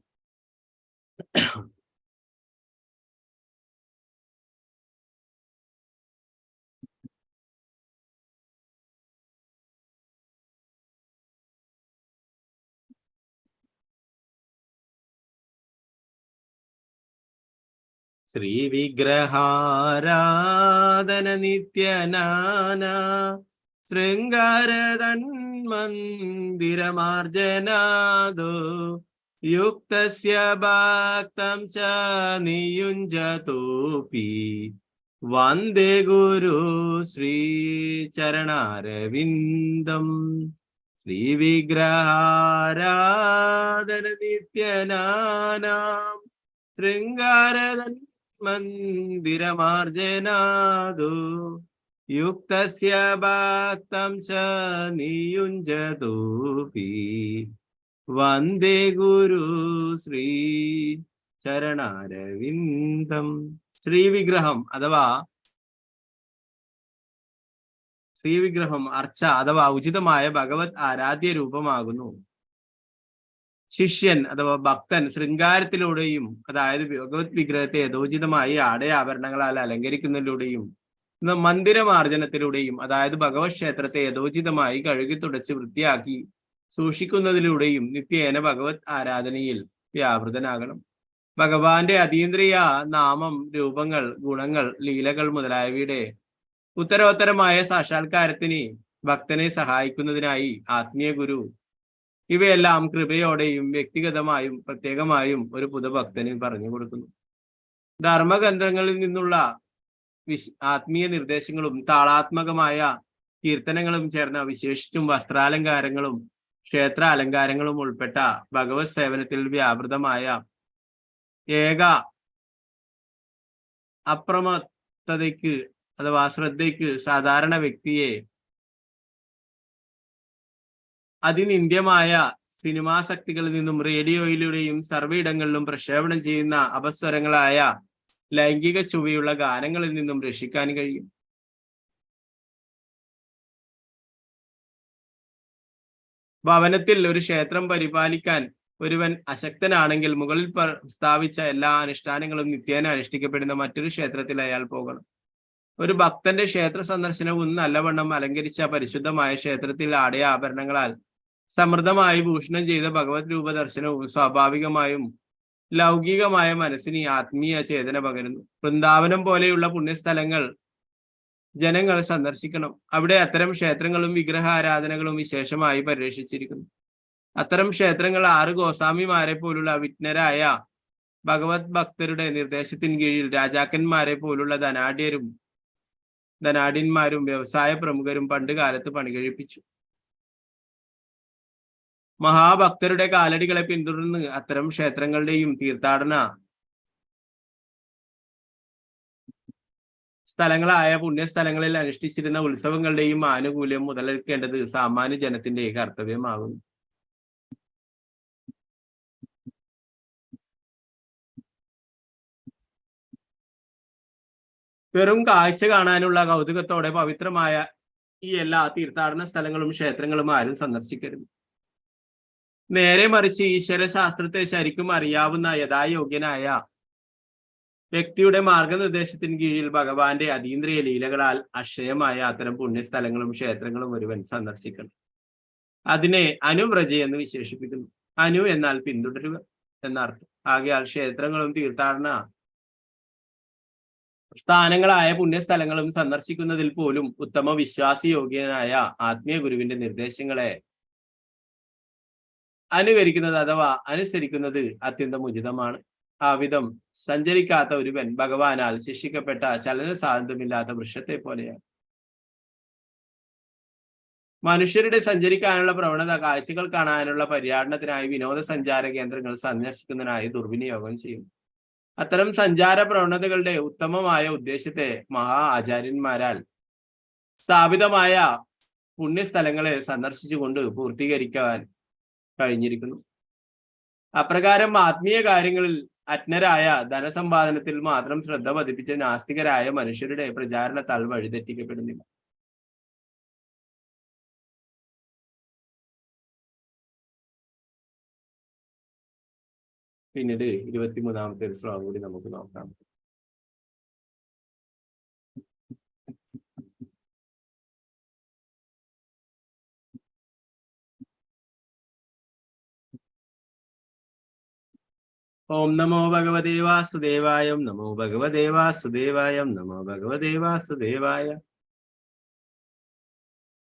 ശ്രീ വിഗ്രഹാരാധന നിത്യനാനാ ശൃംഗാരതന്മന്ദിരമാർജനാദോ യുക്തസ്യ ഭക്തം ച നിയുഞ്ജതോപി വന്ദേ ഗുരു ശ്രീ ചരണാരവിന്ദം. ശ്രീ വിഗ്രഹാരാധന നിത്യനാനാം ശൃംഗാരതന്മന്ദിരമാർജനാദോ യുക്തസ്യ ഭക്തം ച നിയുഞ്ജതോപി വന്ദേ ഗുരു ശ്രീ ചരണാരവിന്ദം. ശ്രീവിഗ്രഹം അഥവാ അർച്ച അഥവാ ഉചിതമായ ഭഗവത് ആരാധ്യ രൂപമാകുന്നു. ശിഷ്യൻ അഥവാ ഭക്തൻ ശൃംഗാരത്തിലൂടെയും അതായത് ഭഗവത് വിഗ്രഹത്തെ യഥോചിതമായി ആടയാഭരണങ്ങളാൽ അലങ്കരിക്കുന്നതിലൂടെയും മന്ദിരമാർജനത്തിലൂടെയും അതായത് ഭഗവത് ക്ഷേത്രത്തെ യഥോചിതമായി കഴുകി തുടച്ച് വൃത്തിയാക്കി സൂക്ഷിക്കുന്നതിലൂടെയും നിത്യേന ഭഗവത് ആരാധനയിൽ വ്യാപൃതനാകണം. ഭഗവാന്റെ അതീന്ദ്രിയ നാമം, രൂപങ്ങൾ, ഗുണങ്ങൾ, ലീലകൾ മുതലായവയുടെ ഉത്തരോത്തരമായ സാക്ഷാത്കാരത്തിന് ഭക്തനെ സഹായിക്കുന്നതിനായി ആത്മീയ ഗുരു ഇവയെല്ലാം കൃപയോടെയും വ്യക്തിഗതമായും പ്രത്യേകമായും ഒരു പുതുഭക്തന് പറഞ്ഞു കൊടുക്കുന്നു. ധർമ്മഗ്രന്ഥങ്ങളിൽ നിന്നുള്ള ആത്മീയ നിർദ്ദേശങ്ങളും താളാത്മകമായ കീർത്തനങ്ങളും ചേർന്ന വിശേഷിച്ചും വസ്ത്രാലങ്കാരങ്ങളും ക്ഷേത്ര അലങ്കാരങ്ങളും ഉൾപ്പെട്ട ഭഗവത് സേവനത്തിൽ വ്യാപൃതമായ ഏക അപ്രമത്തതയ്ക്ക് അഥവാ ശ്രദ്ധയ്ക്ക് സാധാരണ വ്യക്തിയെ അതിനിന്ദ്യമായ സിനിമാശക്തികളിൽ നിന്നും റേഡിയോയിലൂടെയും സർവ്വയിടങ്ങളിലും പ്രക്ഷേപണം ചെയ്യുന്ന അപസ്വരങ്ങളായ ലൈംഗിക ചുവയുള്ള ഗാനങ്ങളിൽ നിന്നും രക്ഷിക്കാൻ കഴിയും. ഭവനത്തിൽ ഒരു ക്ഷേത്രം പരിപാലിക്കാൻ ഒരുവൻ അശക്തനാണെങ്കിൽ മുകളിൽ സ്ഥാപിച്ച എല്ലാ അനുഷ്ഠാനങ്ങളും നിത്യേന അനുഷ്ഠിക്കപ്പെടുന്ന മറ്റൊരു ക്ഷേത്രത്തിൽ അയാൾ പോകണം. ഒരു ഭക്തന്റെ ക്ഷേത്ര സന്ദർശനവും നല്ലവണ്ണം അലങ്കരിച്ച പരിശുദ്ധമായ ക്ഷേത്രത്തിൽ ആടയ ആഭരണങ്ങളാൽ സമൃദ്ധമായി ഭൂഷണം ചെയ്ത ഭഗവത് രൂപ ദർശനവും സ്വാഭാവികമായും ലൗകികമായ മനസ്സിന് ആത്മീയ ചേതന പകരുന്നു. വൃന്ദാവനം പോലെയുള്ള പുണ്യസ്ഥലങ്ങൾ ജനങ്ങൾ സന്ദർശിക്കണം. അവിടെ അത്തരം ക്ഷേത്രങ്ങളും വിഗ്രഹാരാധനകളും വിശേഷമായി പരിരക്ഷിച്ചിരിക്കുന്നു. അത്തരം ക്ഷേത്രങ്ങൾ 6 ഗോസ്വാമിമാരെ പോലുള്ള വിജ്ഞരായ ഭഗവത് ഭക്തരുടെ നിർദ്ദേശത്തിന് കീഴിൽ രാജാക്കന്മാരെ പോലുള്ള ധനാഢ്യന്മാരും വ്യവസായ പ്രമുഖരും പണ്ട് കാലത്ത് പണികഴിപ്പിച്ചു. മഹാഭക്തരുടെ കാലടികളെ പിന്തുടർന്ന് അത്തരം ക്ഷേത്രങ്ങളുടെയും തീർത്ഥാടന സ്ഥലങ്ങളായ പുണ്യസ്ഥലങ്ങളിൽ അനുഷ്ഠിച്ചിരുന്ന ഉത്സവങ്ങളുടെയും ആനുകൂല്യം മുതലെടുക്കേണ്ടത് സാമാന്യ ജനത്തിന്റെ കർത്തവ്യമാകുന്നു. വെറും കാഴ്ച കാണാനുള്ള കൗതുകത്തോടെ പവിത്രമായ ഈ എല്ലാ തീർത്ഥാടന സ്ഥലങ്ങളും ക്ഷേത്രങ്ങളും ആരും സന്ദർശിക്കരുത്. നേരെ മറിച്ച് ഈശ്വരശാസ്ത്രത്തെ ശരിക്കും അറിയാവുന്ന യഥായോഗ്യനായ വ്യക്തിയുടെ മാർഗനിർദ്ദേശത്തിന് കീഴിൽ ഭഗവാന്റെ അതീന്ദ്രിയ ലീലകളാൽ അക്ഷയമായ അത്തരം പുണ്യസ്ഥലങ്ങളും ക്ഷേത്രങ്ങളും ഒരുവൻ സന്ദർശിക്കണം. അതിനെ അനുവ്രജ എന്ന് വിശേഷിപ്പിക്കുന്നു. അനു എന്നാൽ പിന്തുടരുക എന്നർത്ഥം. ആകയാൽ ക്ഷേത്രങ്ങളും തീർത്ഥാടന സ്ഥാനങ്ങളായ പുണ്യസ്ഥലങ്ങളും സന്ദർശിക്കുന്നതിൽ പോലും ഉത്തമ വിശ്വാസയോഗ്യനായ ആത്മീയ ഗുരുവിന്റെ നിർദ്ദേശങ്ങളെ അനുകരിക്കുന്നത് അഥവാ അനുസരിക്കുന്നത് അത്യന്തം ഉചിതമാണ്. ആ വിധം സഞ്ചരിക്കാത്ത ഒരുവൻ ഭഗവാനാൽ ശിക്ഷിക്കപ്പെട്ട ചലന സ്വാതന്ത്ര്യമില്ലാത്ത വൃക്ഷത്തെ പോലെയാണ്. മനുഷ്യരുടെ സഞ്ചരിക്കാനുള്ള പ്രവണത കാഴ്ചകൾ കാണാനുള്ള പര്യാടനത്തിനായി വിനോദസഞ്ചാര കേന്ദ്രങ്ങൾ സന്ദർശിക്കുന്നതിനായി ദുർവിനിയോഗം ചെയ്യും. അത്തരം സഞ്ചാര പ്രവണതകളുടെ ഉത്തമമായ ഉദ്ദേശത്തെ മഹാ ആചാര്യന്മാരാൽ സ്ഥാപിതമായ പുണ്യസ്ഥലങ്ങളെ സന്ദർശിച്ചുകൊണ്ട് പൂർത്തീകരിക്കാൻ കഴിഞ്ഞിരിക്കുന്നു. അപ്രകാരം ആത്മീയ കാര്യങ്ങളിൽ അജ്ഞരായ ധനസമ്പാദനത്തിൽ മാത്രം ശ്രദ്ധ പതിപ്പിച്ച നാസ്തികരായ മനുഷ്യരുടെ പ്രചാരണത്താൽ വഴിതെറ്റിക്കപ്പെടുന്നില്ല. പിന്നീട് 23-ാമത്തെ ഒരു ശ്ലോകം കൂടി നമുക്ക് നോക്കാം. ഓം നമോ ഭഗവതേ വാസുദേവായ. നമോ ഭഗവതേ വാസുദേവായ. നമോ ഭഗവതേ വാസുദേവായ.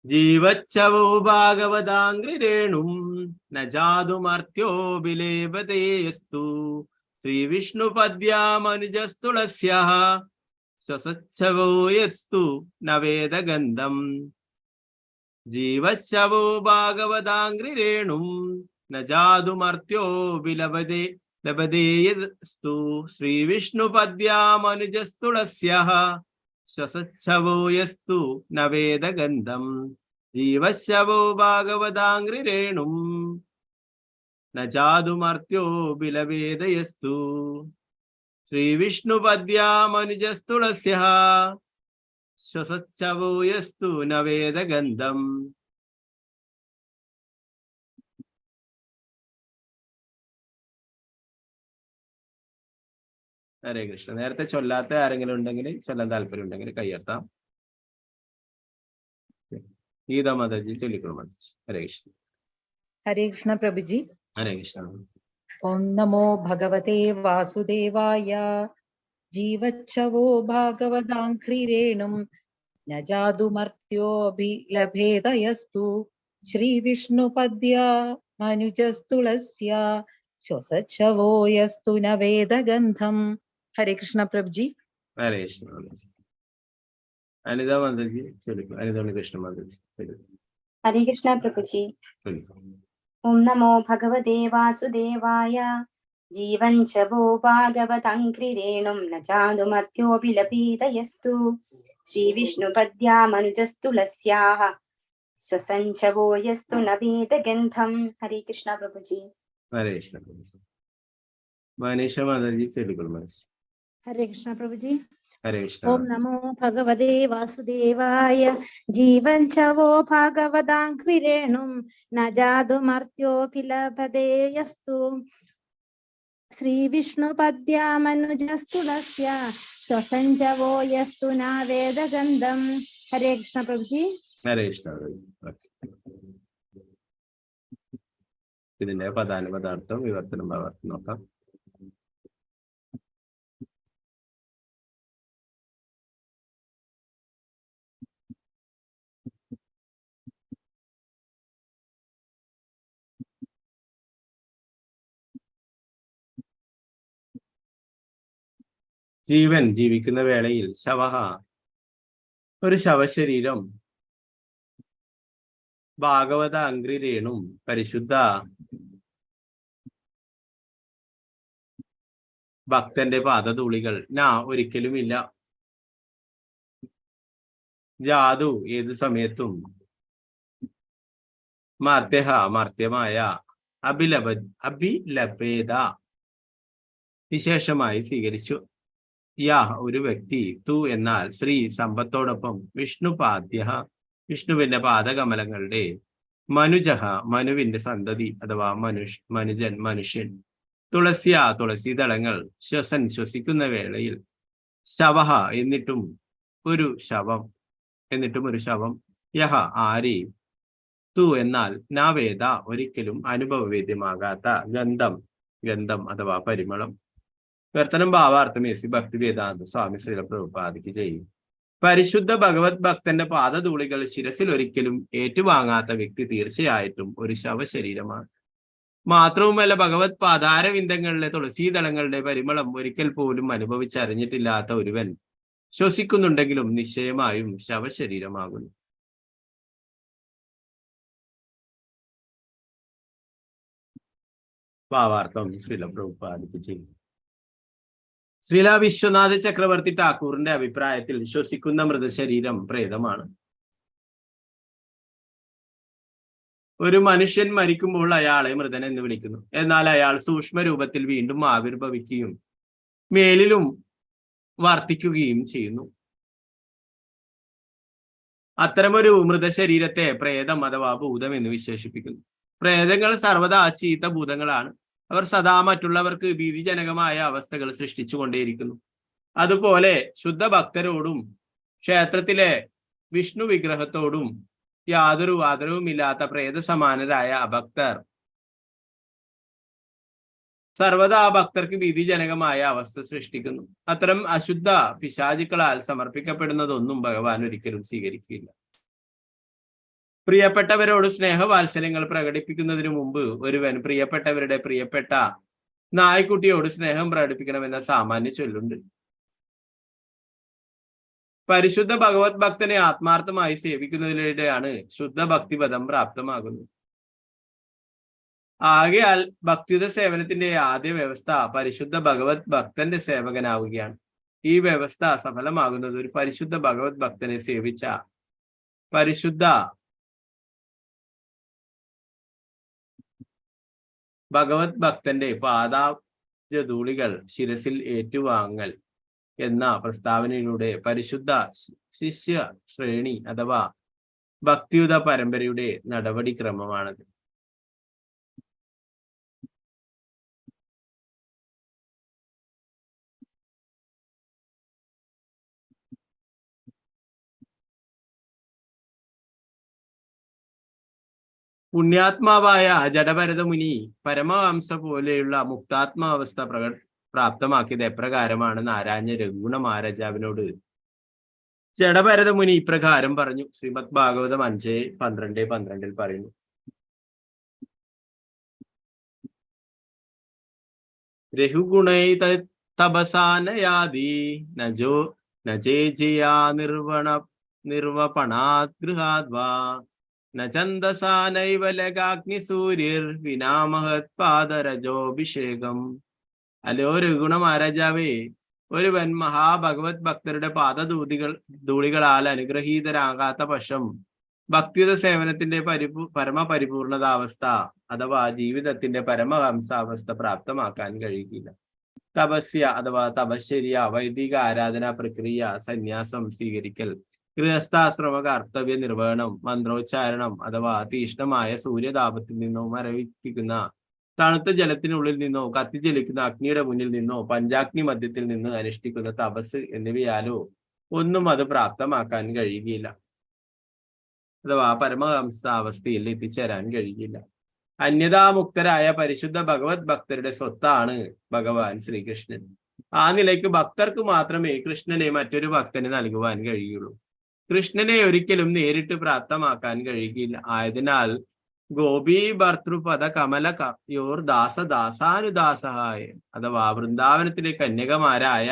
ജീവച്ഛവോ ഭാഗവതാംഗ്രിരേണും ന ജാതുമർത്യോ വിലേപതേസ്തു ശ്രീവിഷ്ണുപദ്യാമനുജസ്തുളസ്യഃ സ്വസച്ഛവോ യസ്തു ന വേദഗന്ധം. ജീവച്ഛവോ ഭാഗവതാംഗ്രിരേണും ന ജാതുമർത്യോ ലഭതേസ്തു ശ്രീവിഷ്ണുപദ്യാമനുജസ്തുളസ്യഃ സ്വസച്ഛവോ യസ്തു ന വേദഗന്ധം. ജീവശവോ ഭാഗവതാംഗ്രിരേണും ന ജാതുമർത്യോ ബിലവേദയസ്തു ശ്രീവിഷ്ണുപദ്യാമനുജസ്തുളസ്യഃ സ്വസച്ഛവോ യസ്തു ന വേദഗന്ധം. ഹരേ കൃഷ്ണ. നേരത്തെ ചൊല്ലാത്ത ആരെങ്കിലും ഉണ്ടെങ്കിൽ ചൊല്ലാൻ താല്പര്യം ഉണ്ടെങ്കിൽ കയ്യർത്താം. ഗീതാ മാതാജി ചൊല്ലിക്കോളൂ മാതാജി. ഹരേ കൃഷ്ണ. ഹരേ കൃഷ്ണ പ്രഭുജി. ഹരേ കൃഷ്ണ. ഓം നമോ ഭഗവതേ വാസുദേവായ. ജീവച്ഛവോ ഭാഗവതാംഘ്രിരേണും ന ജാതുമർത്യോഭിലഭേദയസ്തു ശ്രീവിഷ്ണുപദ്യ മനുജസ്തുളസ്യ ശ്വസച്ഛവോ യസ്തു ന വേദഗന്ധം. ഹരേ കൃഷ്ണ പ്രഭുജി. ഹരേ കൃഷ്ണ. അനിത മാതാജി ചൊല്ലിക്കോ. അനിത കൃഷ്ണ മാതാജി ഹരേ കൃഷ്ണ പ്രഭുജി. ഓം നമോ ഭഗവതേ വാസുദേവായ. ജീവൻ ച വോ ഭാഗവതംഘ്രിരേണും ന ചാതുമർത്യോപി ലഭേതയസ്തു ശ്രീവിഷ്ണുപദ്യാമനുജസ്തുലസ്യാഃ ശ്വസൻ ച വോ യസ്തു ന വേദഗന്ധം. ഹരേ കൃഷ്ണ പ്രഭുജി. ഹരേ കൃഷ്ണ. മനീഷ മാതാജി ചൊല്ലിക്കോ. ഹരേ കൃഷ്ണ പ്രഭുജി. ഹരേ കൃഷ്ണ. ഓം നമോ ഭഗവതേ വാസുദേവായ. ജീവൻ ച വോ ഭാഗവതാംഘ്രിരേണും ന ജാതുമർത്യോപി ലഭതേയസ്തു ശ്രീവിഷ്ണുപദ്യാമനുജസ്തുലസ്യ ശ്വസൻ ച വോ യസ്തു ന വേദഗന്ധം. ഹരേ കൃഷ്ണ പ്രഭുജി. ഹരേ കൃഷ്ണ. ഇതിന്റെ പദാനുപദാർത്ഥം വിവർത്തനം ഭാവാർത്ഥം നോക്കാം. ജീവൻ ജീവിക്കുന്ന വേളയിൽ ശവഹ ഒരു ശവശരീരം ഭാഗവത അംഘ്രിരേണും പരിശുദ്ധ ഭക്തന്റെ പാദധൂളികൾ ഒരിക്കലുമില്ല. ജാതു ഏത് സമയത്തും മർത്യമായ അഭിലഭേദ വിശേഷമായി സ്വീകരിച്ചു. ഒരു വ്യക്തി തു എന്നാൽ ശ്രീ സമ്പത്തോടൊപ്പം വിഷ്ണുപാദ്യ വിഷ്ണുവിന്റെ പാദകമലങ്ങളുടെ മനുജഹ മനുവിന്റെ സന്തതി അഥവാ മനുഷ്യൻ തുളസി ദളങ്ങൾ ശ്വസിക്കുന്ന വേളയിൽ ശവഹ എന്നിട്ടും ഒരു ശവം യഹ ആരി തു എന്നാൽ നാവേദ ഒരിക്കലും അനുഭവവേദ്യമാകാത്ത ഗന്ധം അഥവാ പരിമളം. വർത്തനം ഭാവാർത്ഥം എസി ഭക്തി വേദാന്ത സ്വാമി ശ്രീല പ്രഭുപാദിക്ക് ചെയ്യും. പരിശുദ്ധ ഭഗവത് ഭക്തന്റെ പാദധൂളികൾ ശിരസിൽ ഒരിക്കലും ഏറ്റുവാങ്ങാത്ത വ്യക്തി തീർച്ചയായിട്ടും ഒരു ശവശരീരമാണ്. മാത്രവുമല്ല ഭഗവത് പാദാരവിന്ദങ്ങളിലെ തുളസീദളങ്ങളുടെ പരിമളം ഒരിക്കൽ പോലും അനുഭവിച്ചറിഞ്ഞിട്ടില്ലാത്ത ഒരുവൻ ശ്വസിക്കുന്നുണ്ടെങ്കിലും നിശ്ചയമായും ശവശരീരമാകുന്നു. ഭാവാർത്ഥം ശ്രീല പ്രഭുപാദിക്ക് ചെയ്യും. ശ്രീല വിശ്വനാഥ ചക്രവർത്തി ഠാക്കൂറിന്റെ അഭിപ്രായത്തിൽ ശ്വസിക്കുന്ന മൃതശരീരം പ്രേതമാണ്. ഒരു മനുഷ്യൻ മരിക്കുമ്പോൾ അയാളെ മൃതൻ എന്ന് വിളിക്കുന്നു. എന്നാൽ അയാൾ സൂക്ഷ്മ രൂപത്തിൽ വീണ്ടും ആവിർഭവിക്കുകയും മേലിലും വർത്തിക്കുകയും ചെയ്യുന്നു. അത്തരമൊരു മൃതശരീരത്തെ പ്രേതം അഥവാ ഭൂതം എന്ന് വിശേഷിപ്പിക്കുന്നു. പ്രേതങ്ങൾ സർവ്വതാ ചീത്ത ഭൂതങ്ങളാണ്. അവർ സദാ മറ്റുള്ളവർക്ക് ഭീതിജനകമായ അവസ്ഥകൾ സൃഷ്ടിച്ചുകൊണ്ടേയിരിക്കുന്നു. അതുപോലെ ശുദ്ധ ഭക്തരോടും ക്ഷേത്രത്തിലെ വിഷ്ണു വിഗ്രഹത്തോടും യാതൊരു ആദരവുമില്ലാത്ത പ്രേത സമാനരായ അഭക്തർ സർവ്വതാ ഭക്തർക്ക് ഭീതിജനകമായ അവസ്ഥ സൃഷ്ടിക്കുന്നു. അത്തരം അശുദ്ധ പിശാചുക്കളാൽ സമർപ്പിക്കപ്പെടുന്നതൊന്നും ഭഗവാൻ ഒരിക്കലും സ്വീകരിക്കില്ല. പ്രിയപ്പെട്ടവരോട് സ്നേഹവാത്സല്യങ്ങൾ പ്രകടിപ്പിക്കുന്നതിനു മുമ്പ് ഒരുവൻ പ്രിയപ്പെട്ടവരുടെ പ്രിയപ്പെട്ട നായ്ക്കുട്ടിയോട് സ്നേഹം പ്രകടിപ്പിക്കണമെന്ന സാമാന്യ ചൊല്ലുണ്ട്. പരിശുദ്ധ ഭഗവത് ഭക്തനെ ആത്മാർത്ഥമായി സേവിക്കുന്നതിലൂടെയാണ് ശുദ്ധ ഭക്തിപദം പ്രാപ്തമാകുന്നത്. ആകയാൽ ഭക്തിയുത സേവനത്തിന്റെ ആദ്യ വ്യവസ്ഥ പരിശുദ്ധ ഭഗവത് ഭക്തന്റെ സേവകനാവുകയാണ്. ഈ വ്യവസ്ഥ സഫലമാകുന്നത് ഒരു പരിശുദ്ധ ഭഗവത് ഭക്തനെ സേവിച്ച പരിശുദ്ധ ഭഗവത് ഭക്തന്റെ പാദാബ്ജധൂളികൾ ശിരസിൽ ഏറ്റുവാങ്ങൽ എന്ന പ്രസ്താവനയിലൂടെ പരിശുദ്ധ ശിഷ്യ ശ്രേണി അഥവാ ഭക്തിയുത പരമ്പരയുടെ നടപടിക്രമമാണത്. പുണ്യാത്മാവായ ജഡഭരത മുനി പരമഹംസ പോലെയുള്ള മുക്താത്മാവസ്ഥ പ്രാപ്തമാക്കിയത് എപ്രകാരമാണെന്ന് ആരാഞ്ഞ രഘുഗുണ മഹാരാജാവിനോട് ജഡഭരത മുനി ഇപ്രകാരം പറഞ്ഞു. ശ്രീമദ് ഭാഗവതം 5:12 പറയുന്നു. രഘുഗുണൈ തപസാനയാദി നജോ നജേജിയാ നിർവപണാത് ഗൃഹാദ്വാ നചന്ദസാനൈവ ലഗാഗ്നി സൂര്യർ വിനാമഹത് പാദരജോഭിഷേകം. അല്ലയോ രഘുഗുണ മഹാരാജാവേ, ഒരുവൻ മഹാഭഗവത് ഭക്തരുടെ ധൂളികളാൽ അനുഗ്രഹീതരാകാത്ത പക്ഷം ഭക്തിയുത സേവനത്തിന്റെ പരമപരിപൂർണതാവസ്ഥ അഥവാ ജീവിതത്തിന്റെ പരമഹംസാവസ്ഥ പ്രാപ്തമാക്കാൻ കഴിയില്ല. തപസ്യ അഥവാ തപശ്ചര്യ, വൈദിക ആരാധനാ പ്രക്രിയ, സന്യാസം സ്വീകരിക്കൽ, ഗൃഹസ്ഥാശ്രമ കർത്തവ്യ നിർവഹണം, മന്ത്രോച്ചാരണം അഥവാ തീഷ്ണമായ സൂര്യതാപത്തിൽ നിന്നോ മരവിപ്പിക്കുന്ന തണുത്ത ജലത്തിനുള്ളിൽ നിന്നോ കത്തിജ്വലിക്കുന്ന അഗ്നിയുടെ മുന്നിൽ നിന്നോ പഞ്ചാഗ്നി മധ്യത്തിൽ നിന്ന് അനുഷ്ഠിക്കുന്ന തപസ് എന്നിവയാലോ ഒന്നും അത് പ്രാപ്തമാക്കാൻ കഴിയുകയില്ല, അഥവാ പരമഹംസാവസ്ഥയിൽ എത്തിച്ചേരാൻ കഴിയില്ല. അന്യതാമുക്തരായ പരിശുദ്ധ ഭഗവത് ഭക്തരുടെ സ്വത്താണ് ഭഗവാൻ ശ്രീകൃഷ്ണൻ. ആ നിലയ്ക്ക് ഭക്തർക്ക് മാത്രമേ കൃഷ്ണനെ മറ്റൊരു ഭക്തന് നൽകുവാൻ കഴിയുള്ളൂ. കൃഷ്ണനെ ഒരിക്കലും നേരിട്ട് പ്രാപ്തമാക്കാൻ കഴിയില്ല. ആയതിനാൽ ഗോപി ഭർത്തൃപദ കമല കയോർ ദാസദാസാനുദാസഹായ അഥവാ വൃന്ദാവനത്തിലെ കന്യകമാരായ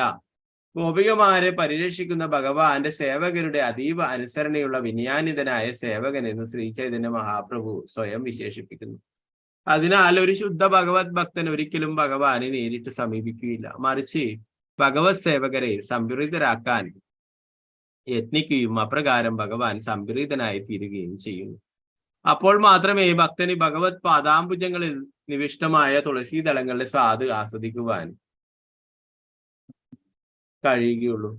ഗോപികമാരെ പരിരക്ഷിക്കുന്ന ഭഗവാന്റെ സേവകരുടെ അതീവ അനുസരണയുള്ള വിനയാനിതനായ സേവകൻ എന്ന് ശ്രീ ചൈതന്യ മഹാപ്രഭു സ്വയം വിശേഷിപ്പിക്കുന്നു. അതിനാൽ ഒരു ശുദ്ധ ഭഗവത് ഭക്തൻ ഒരിക്കലും ഭഗവാനെ നേരിട്ട് സമീപിക്കുകയില്ല, മറിച്ച് ഭഗവത് സേവകരെ സംപ്രീതരാക്കാൻ യത്നിക്കുകയും അപ്രകാരം ഭഗവാൻ സംപ്രീതനായി തീരുകയും ചെയ്യുന്നു. അപ്പോൾ മാത്രമേ ഭക്തന് ഭഗവത് പാദാംബുജങ്ങളിൽ നിവിഷ്ടമായ തുളസീദളങ്ങളുടെ സ്വാദ് ആസ്വദിക്കുവാൻ കഴിയുകയുള്ളൂ.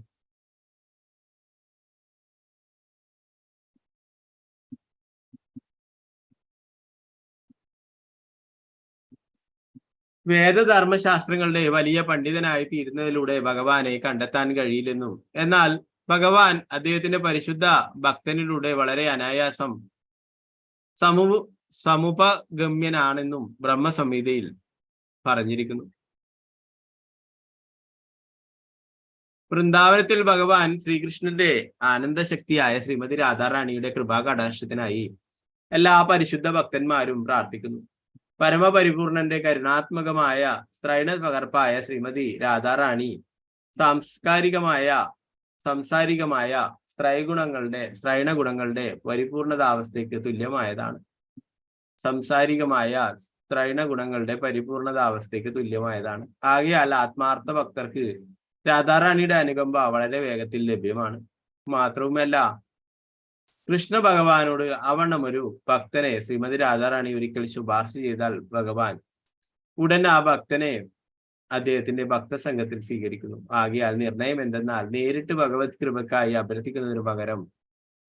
വേദധർമ്മശാസ്ത്രങ്ങളുടെ വലിയ പണ്ഡിതനായി തീരുന്നതിലൂടെ ഭഗവാനെ കണ്ടെത്താൻ കഴിയില്ലെന്നും, എന്നാൽ ഭഗവാൻ അദ്ദേഹത്തിന്റെ പരിശുദ്ധ ഭക്തനിലൂടെ വളരെ അനായാസം സമുപഗമ്യനാണെന്നും ബ്രഹ്മസംഹിതയിൽ പറഞ്ഞിരിക്കുന്നു. വൃന്ദാവനത്തിൽ ഭഗവാൻ ശ്രീകൃഷ്ണന്റെ ആനന്ദശക്തിയായ ശ്രീമതി രാധാറാണിയുടെ കൃപാകടാക്ഷത്തിനായി എല്ലാ പരിശുദ്ധ ഭക്തന്മാരും പ്രാർത്ഥിക്കുന്നു. പരമപരിപൂർണന്റെ കരുണാത്മകമായ സ്ത്രൈണ പകർപ്പായ ശ്രീമതി രാധാറാണി സംസാരികമായ സ്ത്രൈണഗുണങ്ങളുടെ പരിപൂർണതാവസ്ഥയ്ക്ക് തുല്യമായതാണ്. ആകയാൽ ആത്മാർത്ഥ ഭക്തർക്ക് രാധാറാണിയുടെ അനുകമ്പ വളരെ വേഗത്തിൽ ലഭ്യമാണ്. മാത്രവുമല്ല, കൃഷ്ണ ഭഗവാനോട് അവണ്ണം ഒരു ഭക്തനെ ശ്രീമതി രാധാറാണി ഒരിക്കൽ ശുപാർശ ചെയ്താൽ ഭഗവാൻ ഉടൻ ആ ഭക്തനെ അദ്ദേഹത്തിന്റെ ഭക്തസംഘത്തിൽ സ്വീകരിക്കുന്നു. ആകയാൽ നിർണയം എന്തെന്നാൽ, നേരിട്ട് ഭഗവത് കൃപക്കായി അഭ്യർത്ഥിക്കുന്നതിനു പകരം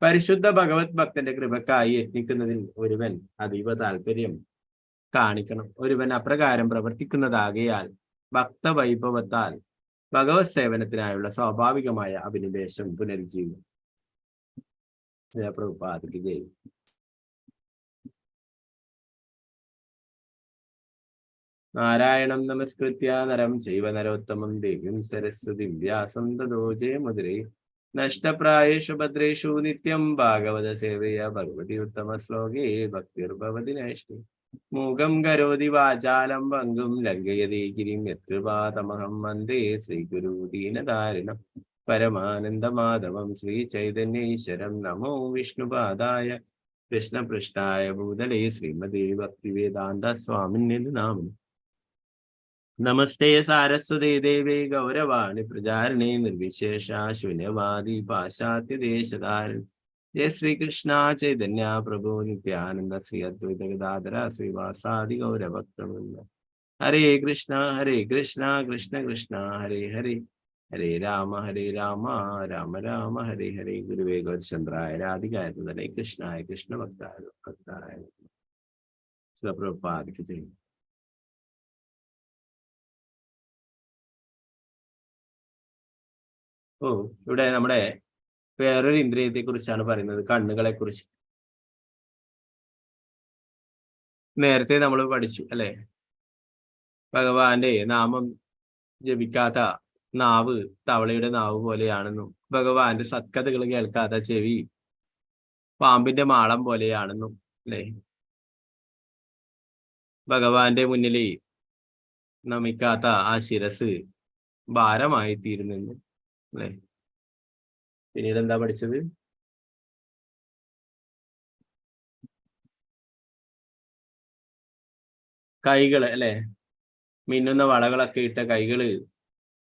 പരിശുദ്ധ ഭഗവത് ഭക്തന്റെ കൃപക്കായി യത്നിക്കുന്നതിൽ ഒരുവൻ അതീവ താല്പര്യം കാണിക്കണം. ഒരുവൻ അപ്രകാരം പ്രവർത്തിക്കുന്നതാകയാൽ ഭക്തവൈഭവത്താൽ ഭഗവത് സേവനത്തിനായുള്ള സ്വാഭാവികമായ അഭിനിവേശം പുനരുജ്ജീവിക്കും. പ്രഭുപാദയ്ക്ക് ജയ്. നാരായണം നമസ്കൃത്യ നരം ചൈവ നരോത്തമം ദേവീം സരസ്വതിം വ്യാസം തതോ ജയമുദ്രേ നഷ്ടപ്രായേഷു ഭദ്രേഷു നിത്യം ഭാഗവത സേവയ ഭഗവതി ഉത്തമ ശ്ലോകേ ഭക്തിർഭവതി നൈഷ്ഠി. മൂകം കരോതി വാചാലം ഭംഗും ലംഘയതി ഗിരിം യത്കൃപാതമഹം വന്ദേ ശ്രീഗുരു ദീനധാരിണം പരമാനന്ദമാധവം ശ്രീ ചൈതന്യേശ്വരം. നമോ വിഷ്ണുപാദായ കൃഷ്ണപൃഷ്ഠായ ഭൂതലേ ശ്രീമതി ഭക്തിവേദാന്ത സ്വാമിന്യ നാമം. നമസ്തേ സാരസ്വതേ ദേവേ ഗൗരവാണി പ്രചാരിണേ നിർവിശേഷ ശൂന്യവാദി പാശ്ചാത്യദേശധാരൻ. ജയ ശ്രീകൃഷ്ണ ചൈതന്യ പ്രഭു നിത്യാനന്ദ ശ്രീ അദ്വൈത ഗദാധര ശ്രീവാസാദി ഗൗരഭക്തവൃന്ദ. ഹരേ കൃഷ്ണ കൃഷ്ണ കൃഷ്ണ ഹരേ ഹരേ, ഹരേ രാമ രാമ രാമ ഹരേ ഹരേ. ഗുരുവേ ഗൗരചന്ദ്രായ രാധികായ തദനേ കൃഷ്ണായ കൃഷ്ണഭക്തായ ഭക്തായ. പ്രഭുപാദയ്ക്ക് ചെയ്യും. ഇവിടെ നമ്മുടെ വേറൊരു ഇന്ദ്രിയത്തെ കുറിച്ചാണ് പറയുന്നത്, കണ്ണുകളെ കുറിച്ച്. നേരത്തെ നമ്മൾ പഠിച്ചു അല്ലെ? ഭഗവാന്റെ നാമം ജപിക്കാത്ത നാവ് തവളയുടെ നാവ് പോലെയാണെന്നും ഭഗവാന്റെ സത്കഥകൾ കേൾക്കാത്ത ചെവി പാമ്പിന്റെ മാളം പോലെയാണെന്നും അല്ലെ? ഭഗവാന്റെ മുന്നിൽ നമിക്കാത്ത ആ ശിരസ് ഭാരമായി തീരുന്നെന്ന് അല്ലെ? പിന്നീട് എന്താ പഠിച്ചത്? കൈകള് അല്ലെ? മിന്നുന്ന വളകളൊക്കെ ഇട്ട കൈകള്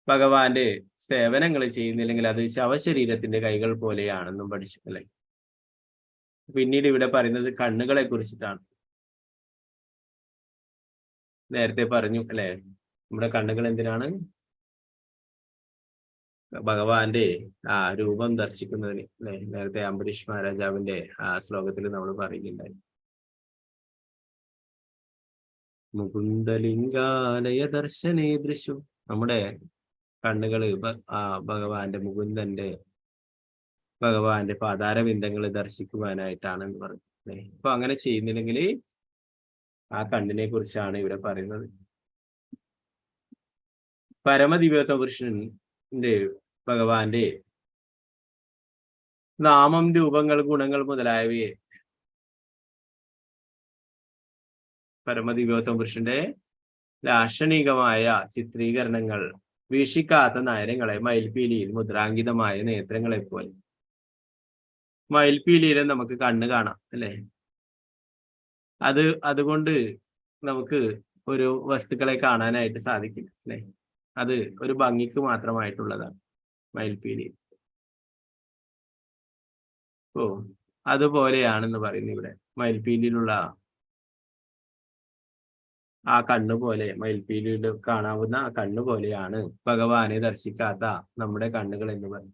ഭഗവാന്റെ സേവനങ്ങൾ ചെയ്യുന്നില്ലെങ്കിൽ അത് ശവശരീരത്തിന്റെ കൈകൾ പോലെയാണെന്നും പഠിച്ചു അല്ലെ? പിന്നീട് ഇവിടെ പറയുന്നത് കണ്ണുകളെ കുറിച്ചിട്ടാണ്. നേരത്തെ പറഞ്ഞു അല്ലെ? നമ്മുടെ കണ്ണുകൾ എന്തിനാണ്? ഭഗവാന്റെ ആ രൂപം ദർശിക്കുന്നതിന് അല്ലെ? നേരത്തെ അംബരീഷ് മഹാരാജാവിന്റെ ആ ശ്ലോകത്തിൽ നമ്മൾ പറയുന്നുണ്ടായി. മുകുന്ദലിംഗാലയ ദർശനേ ദൃശ്യം. നമ്മുടെ കണ്ണുകള് ആ ഭഗവാന്റെ ഭഗവാന്റെ പാതാരബിന്ദങ്ങൾ ദർശിക്കുവാനായിട്ടാണെന്ന് പറഞ്ഞു അല്ലെ? അപ്പൊ അങ്ങനെ ചെയ്യുന്നില്ലെങ്കിൽ ആ കണ്ണിനെ കുറിച്ചാണ് ഇവിടെ പറയുന്നത്. പരമദിവ്യത്വ പുരുഷന്റെ ഭഗവാന്റെ നാമം, രൂപങ്ങൾ, ഗുണങ്ങൾ മുതലായവയെ പരമദിവ്യോത്തമ പുരുഷന്റെ ലാക്ഷണികമായ ചിത്രീകരണങ്ങൾ വീക്ഷിക്കാത്ത നയനങ്ങളെ മയിൽപീലിയിൽ മുദ്രാങ്കിതമായ നേത്രങ്ങളെ പോലെ. മയിൽപീലിയിലും നമുക്ക് കണ്ണ് കാണാം അല്ലെ? അതുകൊണ്ട് നമുക്ക് ഒരു വസ്തുക്കളെ കാണാനായിട്ട് സാധിക്കില്ല അല്ലെ? അത് ഒരു ഭംഗിക്ക് മാത്രമായിട്ടുള്ളതാണ് മയിൽപീലി. ഓ, അതുപോലെയാണെന്ന് പറയുന്നു ഇവിടെ. മയിൽപീലിയിലുള്ള ആ കണ്ണുപോലെ, മയിൽപീലിയിൽ കാണാവുന്ന ആ കണ്ണുപോലെയാണ് ഭഗവാനെ ദർശിക്കാത്ത നമ്മുടെ കണ്ണുകൾ എന്ന് പറയും.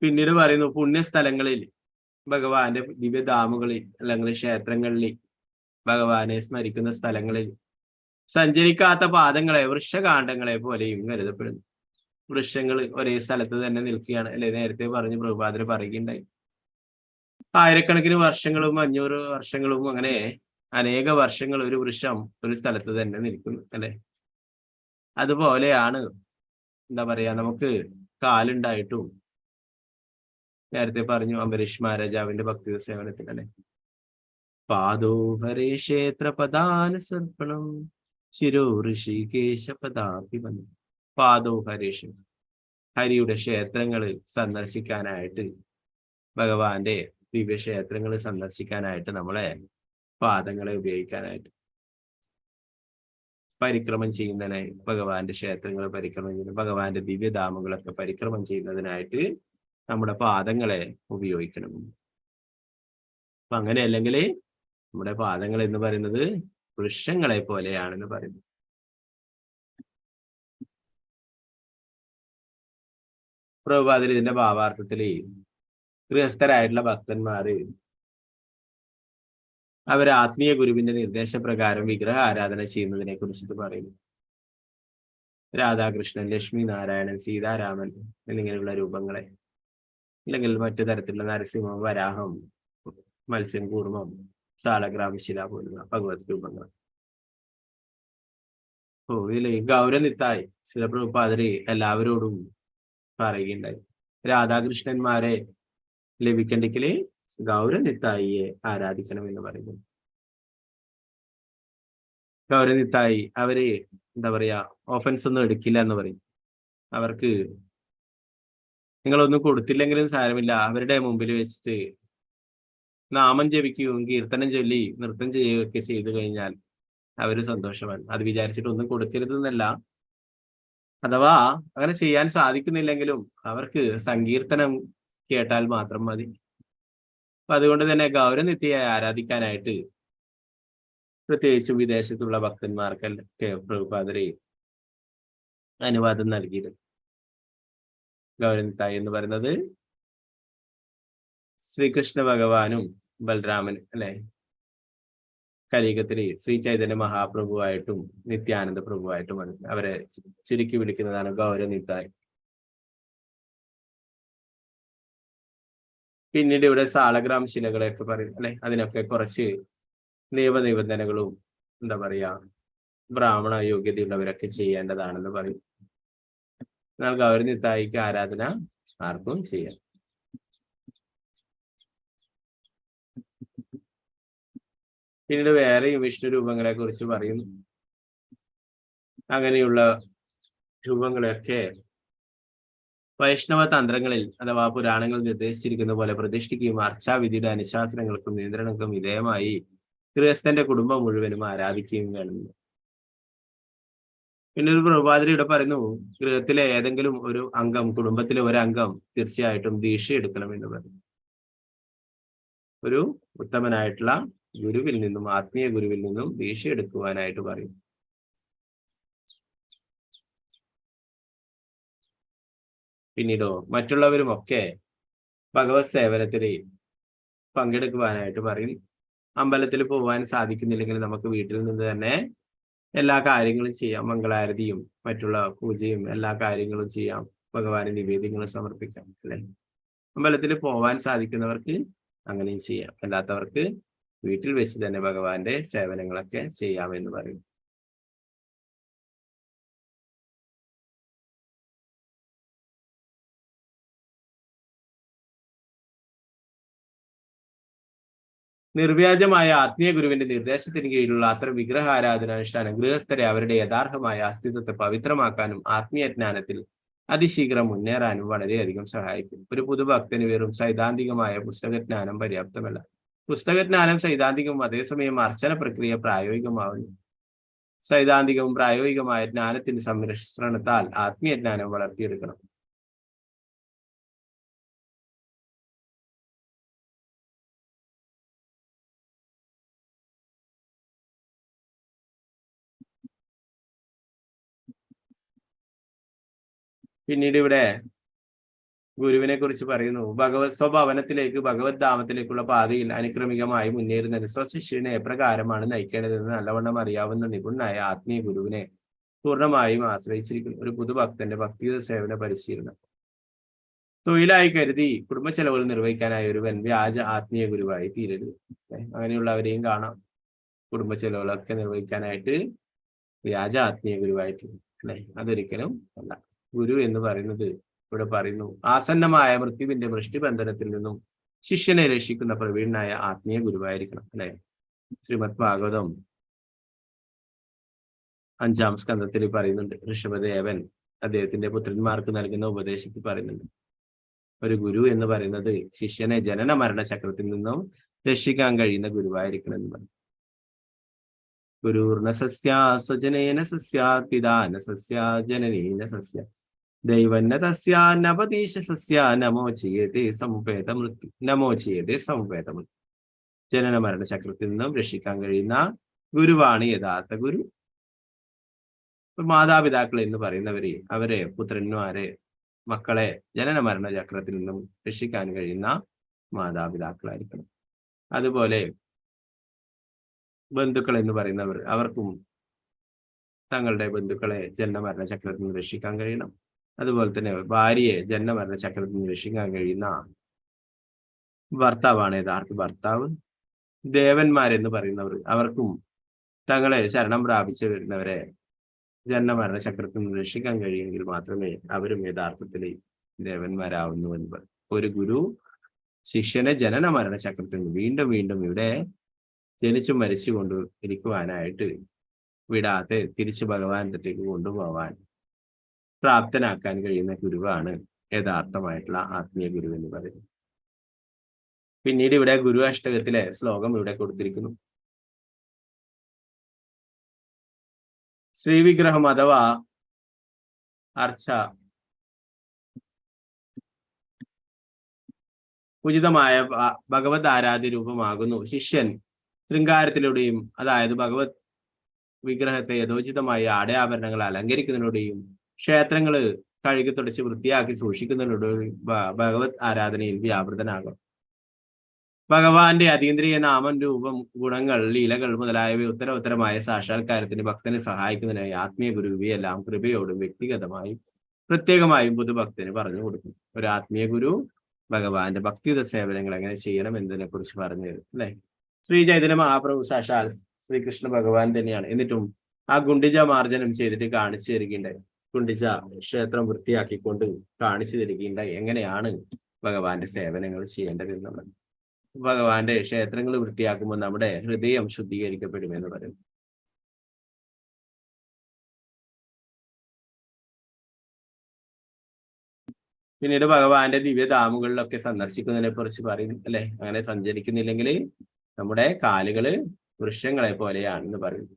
പിന്നീട് പറയുന്നു പുണ്യസ്ഥലങ്ങളിൽ, ഭഗവാന്റെ ദിവ്യധാമുകളിൽ അല്ലെങ്കിൽ ക്ഷേത്രങ്ങളിൽ, ഭഗവാനെ സ്മരിക്കുന്ന സ്ഥലങ്ങളിൽ സഞ്ചരിക്കാത്ത പാദങ്ങളെ വൃക്ഷകാണ്ഡങ്ങളെ പോലെയും കരുതപ്പെടുന്നു. വൃക്ഷങ്ങൾ ഒരേ സ്ഥലത്ത് തന്നെ നിൽക്കുകയാണ് അല്ലെ? നേരത്തെ പറഞ്ഞു, പ്രഭുപാദര് പറയുകയുണ്ടായി. ആയിരക്കണക്കിന് വർഷങ്ങളും 500 വർഷങ്ങളും അങ്ങനെ അനേക വർഷങ്ങൾ ഒരു വൃക്ഷം ഒരു സ്ഥലത്ത് തന്നെ നിൽക്കുന്നു അല്ലെ? അതുപോലെയാണ് എന്താ പറയാ, നമുക്ക് കാലുണ്ടായിട്ടും നേരത്തെ പറഞ്ഞു അംബരീഷ് മഹാരാജാവിന്റെ ഭക്തി സേവനത്തിൽ അല്ലെ? പാദോഹരേ ക്ഷേത്ര പദാനുസർപ്പണം ശിരോ ഋഷികേശ പദാഭിമന്യം. പാദോഹരേഷ്, ഹരിയുടെ ക്ഷേത്രങ്ങൾ സന്ദർശിക്കാനായിട്ട്, ഭഗവാന്റെ ദിവ്യക്ഷേത്രങ്ങൾ സന്ദർശിക്കാനായിട്ട് നമ്മളെ പാദങ്ങളെ ഉപയോഗിക്കാനായിട്ട്, പരിക്രമം ചെയ്യുന്നതിനായി, ഭഗവാന്റെ ക്ഷേത്രങ്ങൾ പരിക്രമം ചെയ്യുന്ന, ഭഗവാന്റെ ദിവ്യധാമങ്ങളൊക്കെ പരിക്രമം ചെയ്യുന്നതിനായിട്ട് നമ്മുടെ പാദങ്ങളെ ഉപയോഗിക്കണം. അപ്പൊ അങ്ങനെ അല്ലെങ്കിൽ നമ്മുടെ പാദങ്ങൾ എന്ന് പറയുന്നത് വൃക്ഷങ്ങളെ പോലെയാണെന്ന് പറയുന്നു. പ്രഭുപാദര് ഇതിന്റെ ഭാവാർത്ഥത്തില് ഗൃഹസ്ഥരായിട്ടുള്ള ഭക്തന്മാര് അവർ ആത്മീയ ഗുരുവിന്റെ നിർദ്ദേശപ്രകാരം വിഗ്രഹ ആരാധന ചെയ്യുന്നതിനെ കുറിച്ചിട്ട് പറയുന്നു. രാധാകൃഷ്ണൻ, ലക്ഷ്മി നാരായണൻ, സീതാരാമൻ എന്നിങ്ങനെയുള്ള രൂപങ്ങളെ, അല്ലെങ്കിൽ മറ്റു തരത്തിലുള്ള നരസിംഹം, വരാഹം, മത്സ്യം, കൂർമ്മം, സാലഗ്രാമശില പോലുള്ള ഭഗവത് രൂപങ്ങൾ. ഇതില് ഗൗരനിത്തായി ശ്രീ പ്രഭുപാദര് എല്ലാവരോടും പറയുകയുണ്ടായി, രാധാകൃഷ്ണന്മാരെ ലഭിക്കണ്ടെങ്കില് ഗൗരനിത്തായിയെ ആരാധിക്കണം എന്ന് പറയുന്നു. ഗൗരനിത്തായി അവര് എന്താ പറയാ, ഓഫൻസ് ഒന്നും എടുക്കില്ല എന്ന് പറയും. അവർക്ക് നിങ്ങളൊന്നും കൊടുത്തില്ലെങ്കിലും സാരമില്ല, അവരുടെ മുമ്പിൽ വെച്ചിട്ട് നാമം ജപിക്കുകയും കീർത്തനം ചൊല്ലി നൃത്തം ചെയ്യുകയൊക്കെ ചെയ്തു കഴിഞ്ഞാൽ അവര് സന്തോഷമാണ്. അത് വിചാരിച്ചിട്ട് ഒന്നും കൊടുക്കരുതെന്നല്ല, അഥവാ അങ്ങനെ ചെയ്യാൻ സാധിക്കുന്നില്ലെങ്കിലും അവർക്ക് സങ്കീർത്തനം കേട്ടാൽ മാത്രം മതി. അപ്പൊ അതുകൊണ്ട് തന്നെ ഗൗരനിത്യയെ ആരാധിക്കാനായിട്ട് പ്രത്യേകിച്ചും വിദേശത്തുള്ള ഭക്തന്മാർക്കൊക്കെ പ്രഭുപാദര് അനുവാദം നൽകിയിരുന്നു. ഗൗരനിത്തായി എന്ന് പറയുന്നത് ശ്രീകൃഷ്ണ ഭഗവാനും ബലരാമനും അല്ലെ? കലിയുഗത്തില് ശ്രീ ചൈതന്യ മഹാപ്രഭുവായിട്ടും നിത്യാനന്ദ പ്രഭുവായിട്ടും അവരെ ചുരുക്കി വിളിക്കുന്നതാണ് ഗൗരനിത്തായി. പിന്നീട് ഇവിടെ സാളഗ്രാം ശിലകളെയൊക്കെ പറയും അല്ലെ, അതിനൊക്കെ കുറച്ച് നിയമനിബന്ധനകളും എന്താ പറയാ ബ്രാഹ്മണ യോഗ്യതയുള്ളവരൊക്കെ ചെയ്യേണ്ടതാണെന്ന് പറയും. എന്നാൽ ഗൗരി നിത്തായിക്ക് ആരാധന ആർക്കും ചെയ്യാം. പിന്നീട് വേറെയും വിഷ്ണു രൂപങ്ങളെ കുറിച്ച് പറയുന്നു. അങ്ങനെയുള്ള രൂപങ്ങളെയൊക്കെ വൈഷ്ണവ തന്ത്രങ്ങളിൽ അഥവാ പുരാണങ്ങളിൽ നിർദ്ദേശിച്ചിരിക്കുന്ന പോലെ പ്രതിഷ്ഠിക്കുകയും അർച്ചാവിധിയുടെ അനുശാസനങ്ങൾക്കും നിയന്ത്രണങ്ങൾക്കും വിധേയമായി ഗൃഹസ്ഥന്റെ കുടുംബം മുഴുവനും ആരാധിക്കുകയും വേണം. പിന്നെ ഒരു പ്രഭാതിരിയുടെ പറയുന്നു, ഗൃഹത്തിലെ ഏതെങ്കിലും ഒരു അംഗം, കുടുംബത്തിലെ ഒരു അംഗം തീർച്ചയായിട്ടും ദീക്ഷ എടുക്കണമെന്ന് പറയും. ഒരു ഉത്തമനായിട്ടുള്ള ഗുരുവിൽ നിന്നും, ആത്മീയ ഗുരുവിൽ നിന്നും ദീക്ഷ എടുക്കുവാനായിട്ട് പറയും. പിന്നീടോ മറ്റുള്ളവരുമൊക്കെ ഭഗവത് സേവനത്തിൽ പങ്കെടുക്കുവാനായിട്ട് പറയും. അമ്പലത്തിൽ പോകാൻ സാധിക്കുന്നില്ലെങ്കിൽ നമുക്ക് വീട്ടിൽ നിന്ന് തന്നെ എല്ലാ കാര്യങ്ങളും ചെയ്യാം. മംഗളാരതിയും മറ്റുള്ള പൂജയും എല്ലാ കാര്യങ്ങളും ചെയ്യാം. ഭഗവാന് നിവേദ്യങ്ങൾ സമർപ്പിക്കാം അല്ലെ. അമ്പലത്തിൽ പോവാൻ സാധിക്കുന്നവർക്ക് അങ്ങനെയും ചെയ്യാം. അല്ലാത്തവർക്ക് വീട്ടിൽ വെച്ച് തന്നെ ഭഗവാന്റെ സേവനങ്ങളൊക്കെ ചെയ്യാമെന്ന് പറയും. നിർവ്യാജമായ ആത്മീയ ഗുരുവിന്റെ നിർദ്ദേശത്തിന് കീഴിലുള്ള അത്തരം വിഗ്രഹാരാധനാനുഷ്ഠാനം ഗൃഹസ്ഥരെ അവരുടെ യഥാർത്ഥമായ അസ്തിത്വത്തെ പവിത്രമാക്കാനും ആത്മീയ ജ്ഞാനത്തിൽ അതിശീഘ്രം മുന്നേറാനും വളരെയധികം സഹായിക്കും. ഒരു പുതുഭക്തന് വെറും സൈദ്ധാന്തികമായ പുസ്തകജ്ഞാനം പര്യാപ്തമല്ല. പുസ്തകജ്ഞാനം സൈദ്ധാന്തികവും അതേസമയം അർച്ചന പ്രക്രിയ പ്രായോഗികമാവുന്നു. സൈദ്ധാന്തികവും പ്രായോഗികമായ ജ്ഞാനത്തിന്റെ സംരക്ഷണത്താൽ ആത്മീയ ജ്ഞാനം വളർത്തിയെടുക്കണം. പിന്നീട് ഇവിടെ ഗുരുവിനെ കുറിച്ച് പറയുന്നു, ഭഗവത് സ്വഭവനത്തിലേക്ക് ഭഗവത് ധാമത്തിലേക്കുള്ള പാതയിൽ അനുക്രമികമായി മുന്നേറുന്നതിന് സ്വശിഷ്യനെ എപ്രകാരമാണ് നയിക്കേണ്ടതെന്ന് നല്ലവണ്ണം അറിയാവുന്ന നിപുണനായ ആത്മീയ ഗുരുവിനെ പൂർണ്ണമായും ആശ്രയിച്ചിരിക്കുന്നു. ഒരു പുതുഭക്തന്റെ ഭക്തിയുത സേവന പരിശീലനം തൊഴിലായി കരുതി കുടുംബ ചെലവുകൾ നിർവഹിക്കാനായി ഒരുവൻ വ്യാജ ആത്മീയ ഗുരുവായി തീരരുത്. അങ്ങനെയുള്ളവരെയും കാണാം. കുടുംബ ചെലവുകളൊക്കെ നിർവഹിക്കാനായിട്ട് വ്യാജ ആത്മീയ ഗുരുവായിട്ട് അല്ലെ, അതൊരിക്കലും അല്ല. ഗുരു എന്ന് പറയുന്നത് ഇവിടെ പറയുന്നു, ആസന്നമായ മൃത്യുവിന്റെ വൃഷ്ടിബന്ധനത്തിൽ നിന്നും ശിഷ്യനെ രക്ഷിക്കുന്ന പ്രവീണനായ ആത്മീയ ഗുരുവായിരിക്കണം അല്ലെ. ശ്രീമദ് ഭാഗവതം 5-ാം സ്കന്ധത്തിൽ പറയുന്നുണ്ട്. ഋഷഭദേവൻ അദ്ദേഹത്തിന്റെ പുത്രന്മാർക്ക് നൽകുന്ന ഉപദേശത്തിൽ പറയുന്നുണ്ട്, ഒരു ഗുരു എന്ന് പറയുന്നത് ശിഷ്യനെ ജനന മരണ ചക്രത്തിൽ നിന്നും രക്ഷിക്കാൻ കഴിയുന്ന ഗുരുവായിരിക്കണം എന്ന് പറയും. ഗുരുർന സസ്യാ സ്വജനേന സസ്യാ പിതാന സസ്യാ ജനനേന സസ്യ ദൈവന്ന തസ്യാ നപതീശ സസ്യാ നമോചിയതേ സമുപേത മൃത്യു നമോചിയതേ സമുപേത മൃത്യു. ജനന മരണ ചക്രത്തിൽ നിന്നും രക്ഷിക്കാൻ കഴിയുന്ന ഗുരുവാണ് യഥാർത്ഥ ഗുരു. മാതാപിതാക്കൾ എന്ന് പറയുന്നവര് അവരെ പുത്രന്മാരെ മക്കളെ ജനന മരണ ചക്രത്തിൽ നിന്നും രക്ഷിക്കാൻ കഴിയുന്ന മാതാപിതാക്കളായിരിക്കണം. അതുപോലെ ബന്ധുക്കൾ എന്ന് പറയുന്നവർ, അവർക്കും തങ്ങളുടെ ബന്ധുക്കളെ ജനനമരണ ചക്രത്തിൽ നിന്ന് രക്ഷിക്കാൻ കഴിയണം. അതുപോലെ തന്നെ ഭാര്യയെ ജനനമരണ ചക്രത്തിൽ നിന്ന് രക്ഷിക്കാൻ കഴിയുന്ന ഭർത്താവാണ് യഥാർത്ഥ ഭർത്താവ്. ദേവന്മാരെന്ന് പറയുന്നവർ, അവർക്കും തങ്ങളെ ശരണം പ്രാപിച്ചു വരുന്നവരെ ജനനമരണ ചക്രത്തിൽ നിന്ന് രക്ഷിക്കാൻ കഴിയുമെങ്കിൽ മാത്രമേ അവരും യഥാർത്ഥത്തിൽ ദേവന്മാരാവുന്നുവെന്ന് പറയും. ഒരു ഗുരു ശിഷ്യനെ ജനന മരണ ചക്രത്തിൽ നിന്ന് വീണ്ടും വീണ്ടും ഇവിടെ ജനിച്ചു മരിച്ചു കൊണ്ട് ഇരിക്കുവാനായിട്ട് വിടാതെ തിരിച്ച് ഭഗവാന്റെ അടുത്തേക്ക് കൊണ്ടുപോവാൻ പ്രാപ്തനാക്കാൻ കഴിയുന്ന ഗുരുവാണ് യഥാർത്ഥമായിട്ടുള്ള ആത്മീയ ഗുരു എന്ന് പറയുന്നത്. പിന്നീട് ഇവിടെ ഗുരു അഷ്ടകത്തിലെ ശ്ലോകം ഇവിടെ കൊടുത്തിരിക്കുന്നു. ശ്രീവിഗ്രഹം അഥവാ അർച്ച ഉചിതമായ ഭഗവത് ആരാധ്യ രൂപമാകുന്നു. ശിഷ്യൻ ശൃംഗാരത്തിലൂടെയും, അതായത് ഭഗവത് വിഗ്രഹത്തെ യഥോചിതമായ ആടയാഭരണങ്ങൾ അലങ്കരിക്കുന്നതിലൂടെയും ക്ഷേത്രങ്ങള് കഴുകി തുടച്ച് വൃത്തിയാക്കി സൂക്ഷിക്കുന്നതിലൂടെയും ഭഗവത് ആരാധനയിൽ വ്യാപൃതനാകും. ഭഗവാന്റെ അതീന്ദ്രിയ നാമം, രൂപം, ഗുണങ്ങൾ, ലീലകൾ മുതലായവ ഉത്തരമായ സാക്ഷാത്കാരത്തിന് ഭക്തനെ സഹായിക്കുന്നതിനായി ആത്മീയ ഗുരു ഇവയെല്ലാം കൃപയോടും വ്യക്തിഗതമായും പ്രത്യേകമായും പുതുഭക്തന് പറഞ്ഞു കൊടുക്കും. ഒരു ആത്മീയ ഗുരു ഭഗവാന്റെ ഭക്തിയുത സേവനങ്ങൾ എങ്ങനെ ചെയ്യണം എന്നതിനെ കുറിച്ച് പറഞ്ഞു തരും അല്ലെ. ശ്രീ ചൈതന്യ മഹാപ്രഭു സാക്ഷാൽ ശ്രീകൃഷ്ണ ഭഗവാൻ തന്നെയാണ്. എന്നിട്ടും ആ ഗുണ്ടിജ മാർജനം ചെയ്തിട്ട് കാണിച്ചു തരികയുണ്ടായി. ഗുണ്ടിജ ക്ഷേത്രം വൃത്തിയാക്കിക്കൊണ്ട് കാണിച്ചു തരികയുണ്ടായി എങ്ങനെയാണ് ഭഗവാന്റെ സേവനങ്ങൾ ചെയ്യേണ്ടത് എന്നുള്ളത്. ഭഗവാന്റെ ക്ഷേത്രങ്ങൾ വൃത്തിയാക്കുമ്പോൾ നമ്മുടെ ഹൃദയം ശുദ്ധീകരിക്കപ്പെടുമെന്ന് പറയും. പിന്നീട് ഭഗവാന്റെ ദിവ്യധാമുകളിലൊക്കെ സന്ദർശിക്കുന്നതിനെ കുറിച്ച് പറയും അല്ലെ. അങ്ങനെ സഞ്ചരിക്കുന്നില്ലെങ്കിൽ നമ്മുടെ കാലുകള് വൃക്ഷങ്ങളെ പോലെയാണെന്ന് പറയും.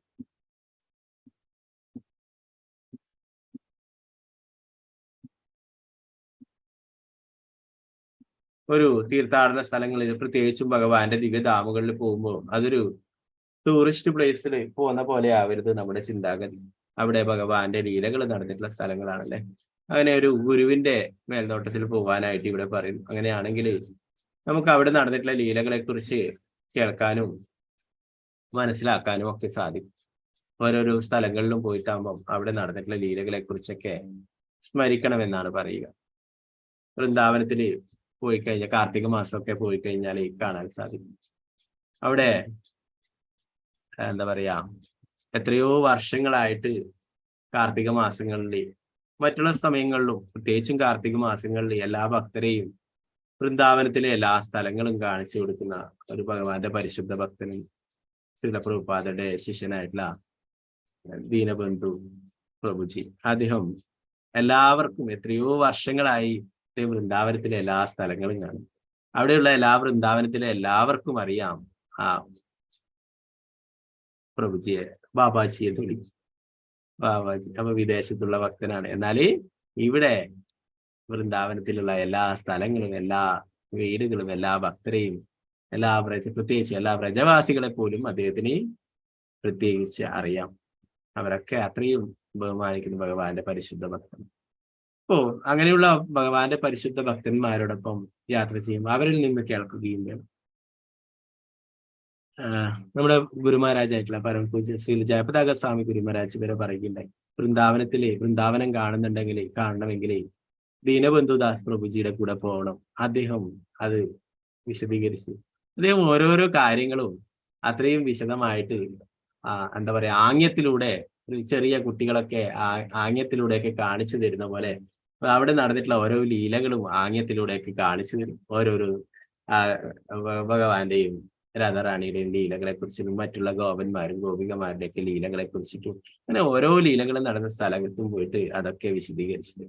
ഒരു തീർത്ഥാടന സ്ഥലങ്ങളിൽ പ്രത്യേകിച്ചും ഭഗവാന്റെ ദിവ്യധാമുകളിൽ പോകുമ്പോൾ അതൊരു ടൂറിസ്റ്റ് പ്ലേസിൽ പോകുന്ന പോലെ ആവരുത് നമ്മുടെ ചിന്താഗതി. അവിടെ ഭഗവാന്റെ ലീലകൾ നടന്നിട്ടുള്ള സ്ഥലങ്ങളാണല്ലേ. അങ്ങനെ ഒരു ഗുരുവിന്റെ മേൽനോട്ടത്തിൽ പോകാനായിട്ട് ഇവിടെ പറയുന്നു. അങ്ങനെയാണെങ്കിൽ നമുക്ക് അവിടെ നടന്നിട്ടുള്ള ലീലകളെ കുറിച്ച് കേൾക്കാനും മനസ്സിലാക്കാനും ഒക്കെ സാധിക്കും. ഓരോരോ സ്ഥലങ്ങളിലും പോയിട്ടാകുമ്പം അവിടെ നടന്നിട്ടുള്ള ലീലകളെ കുറിച്ചൊക്കെ സ്മരിക്കണമെന്നാണ് പറയുക. വൃന്ദാവനത്തില് പോയി കഴിഞ്ഞാൽ കാർത്തിക മാസമൊക്കെ പോയി കഴിഞ്ഞാൽ കാണാൻ സാധിക്കും. അവിടെ എന്താ പറയാ, എത്രയോ വർഷങ്ങളായിട്ട് കാർത്തിക മാസങ്ങളിൽ മറ്റുള്ള സമയങ്ങളിലും പ്രത്യേകിച്ചും കാർത്തിക മാസങ്ങളിൽ എല്ലാ ഭക്തരെയും വൃന്ദാവനത്തിലെ എല്ലാ സ്ഥലങ്ങളും കാണിച്ചു കൊടുക്കുന്ന ഒരു ഭഗവാന്റെ പരിശുദ്ധ ഭക്തനും ശ്രീല പ്രഭുപാദയുടെ ശിഷ്യനായിട്ടുള്ള ദീനബന്ധു പ്രഭുജി. അദ്ദേഹം എല്ലാവർക്കും എത്രയോ വർഷങ്ങളായി വൃന്ദാവനത്തിലെ എല്ലാ സ്ഥലങ്ങളും കാണും. അവിടെയുള്ള വൃന്ദാവനത്തിലെ എല്ലാവർക്കും അറിയാം ആ പ്രഭുജിയെ, ബാബാജിയെ തൊടി ബാബാജി. അപ്പൊ വിദേശത്തുള്ള ഭക്തനാണ്. എന്നാല് ഇവിടെ വൃന്ദാവനത്തിലുള്ള എല്ലാ സ്ഥലങ്ങളും എല്ലാ വീടുകളും എല്ലാ ഭക്തരെയും പ്രത്യേകിച്ച് എല്ലാ വ്രജവാസികളെ പോലും അദ്ദേഹത്തിന് പ്രത്യേകിച്ച് അറിയാം. അവരൊക്കെ അത്രയും ബഹുമാനിക്കുന്ന ഭഗവാന്റെ പരിശുദ്ധ ഭക്തൻ. അപ്പോ അങ്ങനെയുള്ള ഭഗവാന്റെ പരിശുദ്ധ ഭക്തന്മാരോടൊപ്പം യാത്ര ചെയ്യുമ്പോൾ അവരിൽ നിന്ന് കേൾക്കുകയും വേണം. നമ്മുടെ ഗുരുമഹാരാജായിട്ടുള്ള പരമപൂജ്യ ശ്രീ ജയപതാക സ്വാമി ഗുരുമഹാരാജ് വരെ പറയുകയുണ്ടായി, വൃന്ദാവനം കാണണമെങ്കിൽ ദീനബന്ധുദാസ് പ്രഭുജിയുടെ കൂടെ പോകണം. അദ്ദേഹം അത് വിശദീകരിച്ചു. അദ്ദേഹം ഓരോരോ കാര്യങ്ങളും അത്രയും വിശദമായിട്ട് എന്താ പറയാ ആംഗ്യത്തിലൂടെ ചെറിയ കുട്ടികളൊക്കെ ആംഗ്യത്തിലൂടെയൊക്കെ കാണിച്ചു തരുന്ന പോലെ അവിടെ നടന്നിട്ടുള്ള ഓരോ ലീലകളും ആംഗ്യത്തിലൂടെയൊക്കെ കാണിച്ചു തരും. ഓരോരോ ഭഗവാന്റെയും രാധാറാണിയുടെയും ലീലകളെ കുറിച്ചിട്ടും മറ്റുള്ള ഗോപന്മാരും ഗോപികമാരുടെ ഒക്കെ ലീലകളെ കുറിച്ചിട്ടും അങ്ങനെ ഓരോ ലീലകളും നടന്ന സ്ഥലത്തും പോയിട്ട് അതൊക്കെ വിശദീകരിച്ചത്.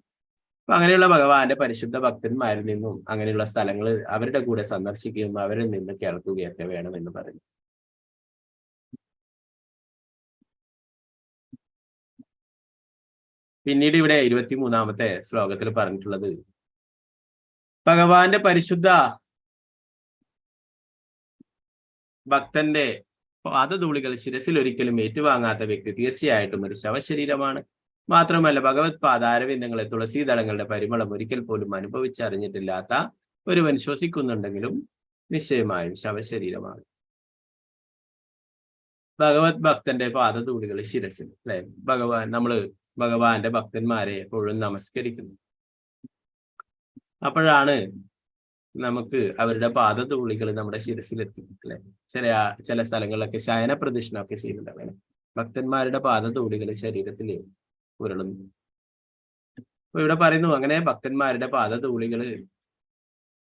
അപ്പൊ അങ്ങനെയുള്ള ഭഗവാന്റെ പരിശുദ്ധ ഭക്തന്മാരിൽ നിന്നും അങ്ങനെയുള്ള സ്ഥലങ്ങൾ അവരുടെ കൂടെ സന്ദർശിക്കുകയും അവരിൽ നിന്ന് കേൾക്കുകയൊക്കെ വേണമെന്ന് പറഞ്ഞു. പിന്നീട് ഇവിടെ 23-ാമത്തെ ശ്ലോകത്തിൽ പറഞ്ഞിട്ടുള്ളത് ഭഗവാന്റെ പരിശുദ്ധ ഭക്തന്റെ പാദധൂളികൾ ശിരസിൽ ഒരിക്കലും ഏറ്റുവാങ്ങാത്ത വ്യക്തി തീർച്ചയായിട്ടും ഒരു ശവശരീരമാണ്. മാത്രമല്ല ഭഗവത് പാദാരവിന്ദങ്ങളെ തുളസീദളങ്ങളുടെ പരിമളം ഒരിക്കൽ പോലും അനുഭവിച്ചറിഞ്ഞിട്ടില്ലാത്ത ഒരുവൻ ശ്വസിക്കുന്നുണ്ടെങ്കിലും നിശ്ചയമായും ശവശരീരമാണ്. ഭഗവത് ഭക്തന്റെ പാദധൂളികൾ ശിരസിൽ അല്ലെ. ഭഗവാന്റെ ഭക്തന്മാരെ എപ്പോഴും നമസ്കരിക്കുന്നു. അപ്പോഴാണ് നമുക്ക് അവരുടെ പാദധൂളികൾ നമ്മുടെ ശിരസിലെത്തും അല്ലെ. ചില സ്ഥലങ്ങളിലൊക്കെ ശയന പ്രദക്ഷിണമൊക്കെ ചെയ്യുന്നുണ്ടാവും. ഭക്തന്മാരുടെ പാദധൂളികൾ ശരീരത്തിൽ ഉരുളുന്നു. അപ്പൊ ഇവിടെ പറയുന്നു അങ്ങനെ ഭക്തന്മാരുടെ പാദധൂളികൾ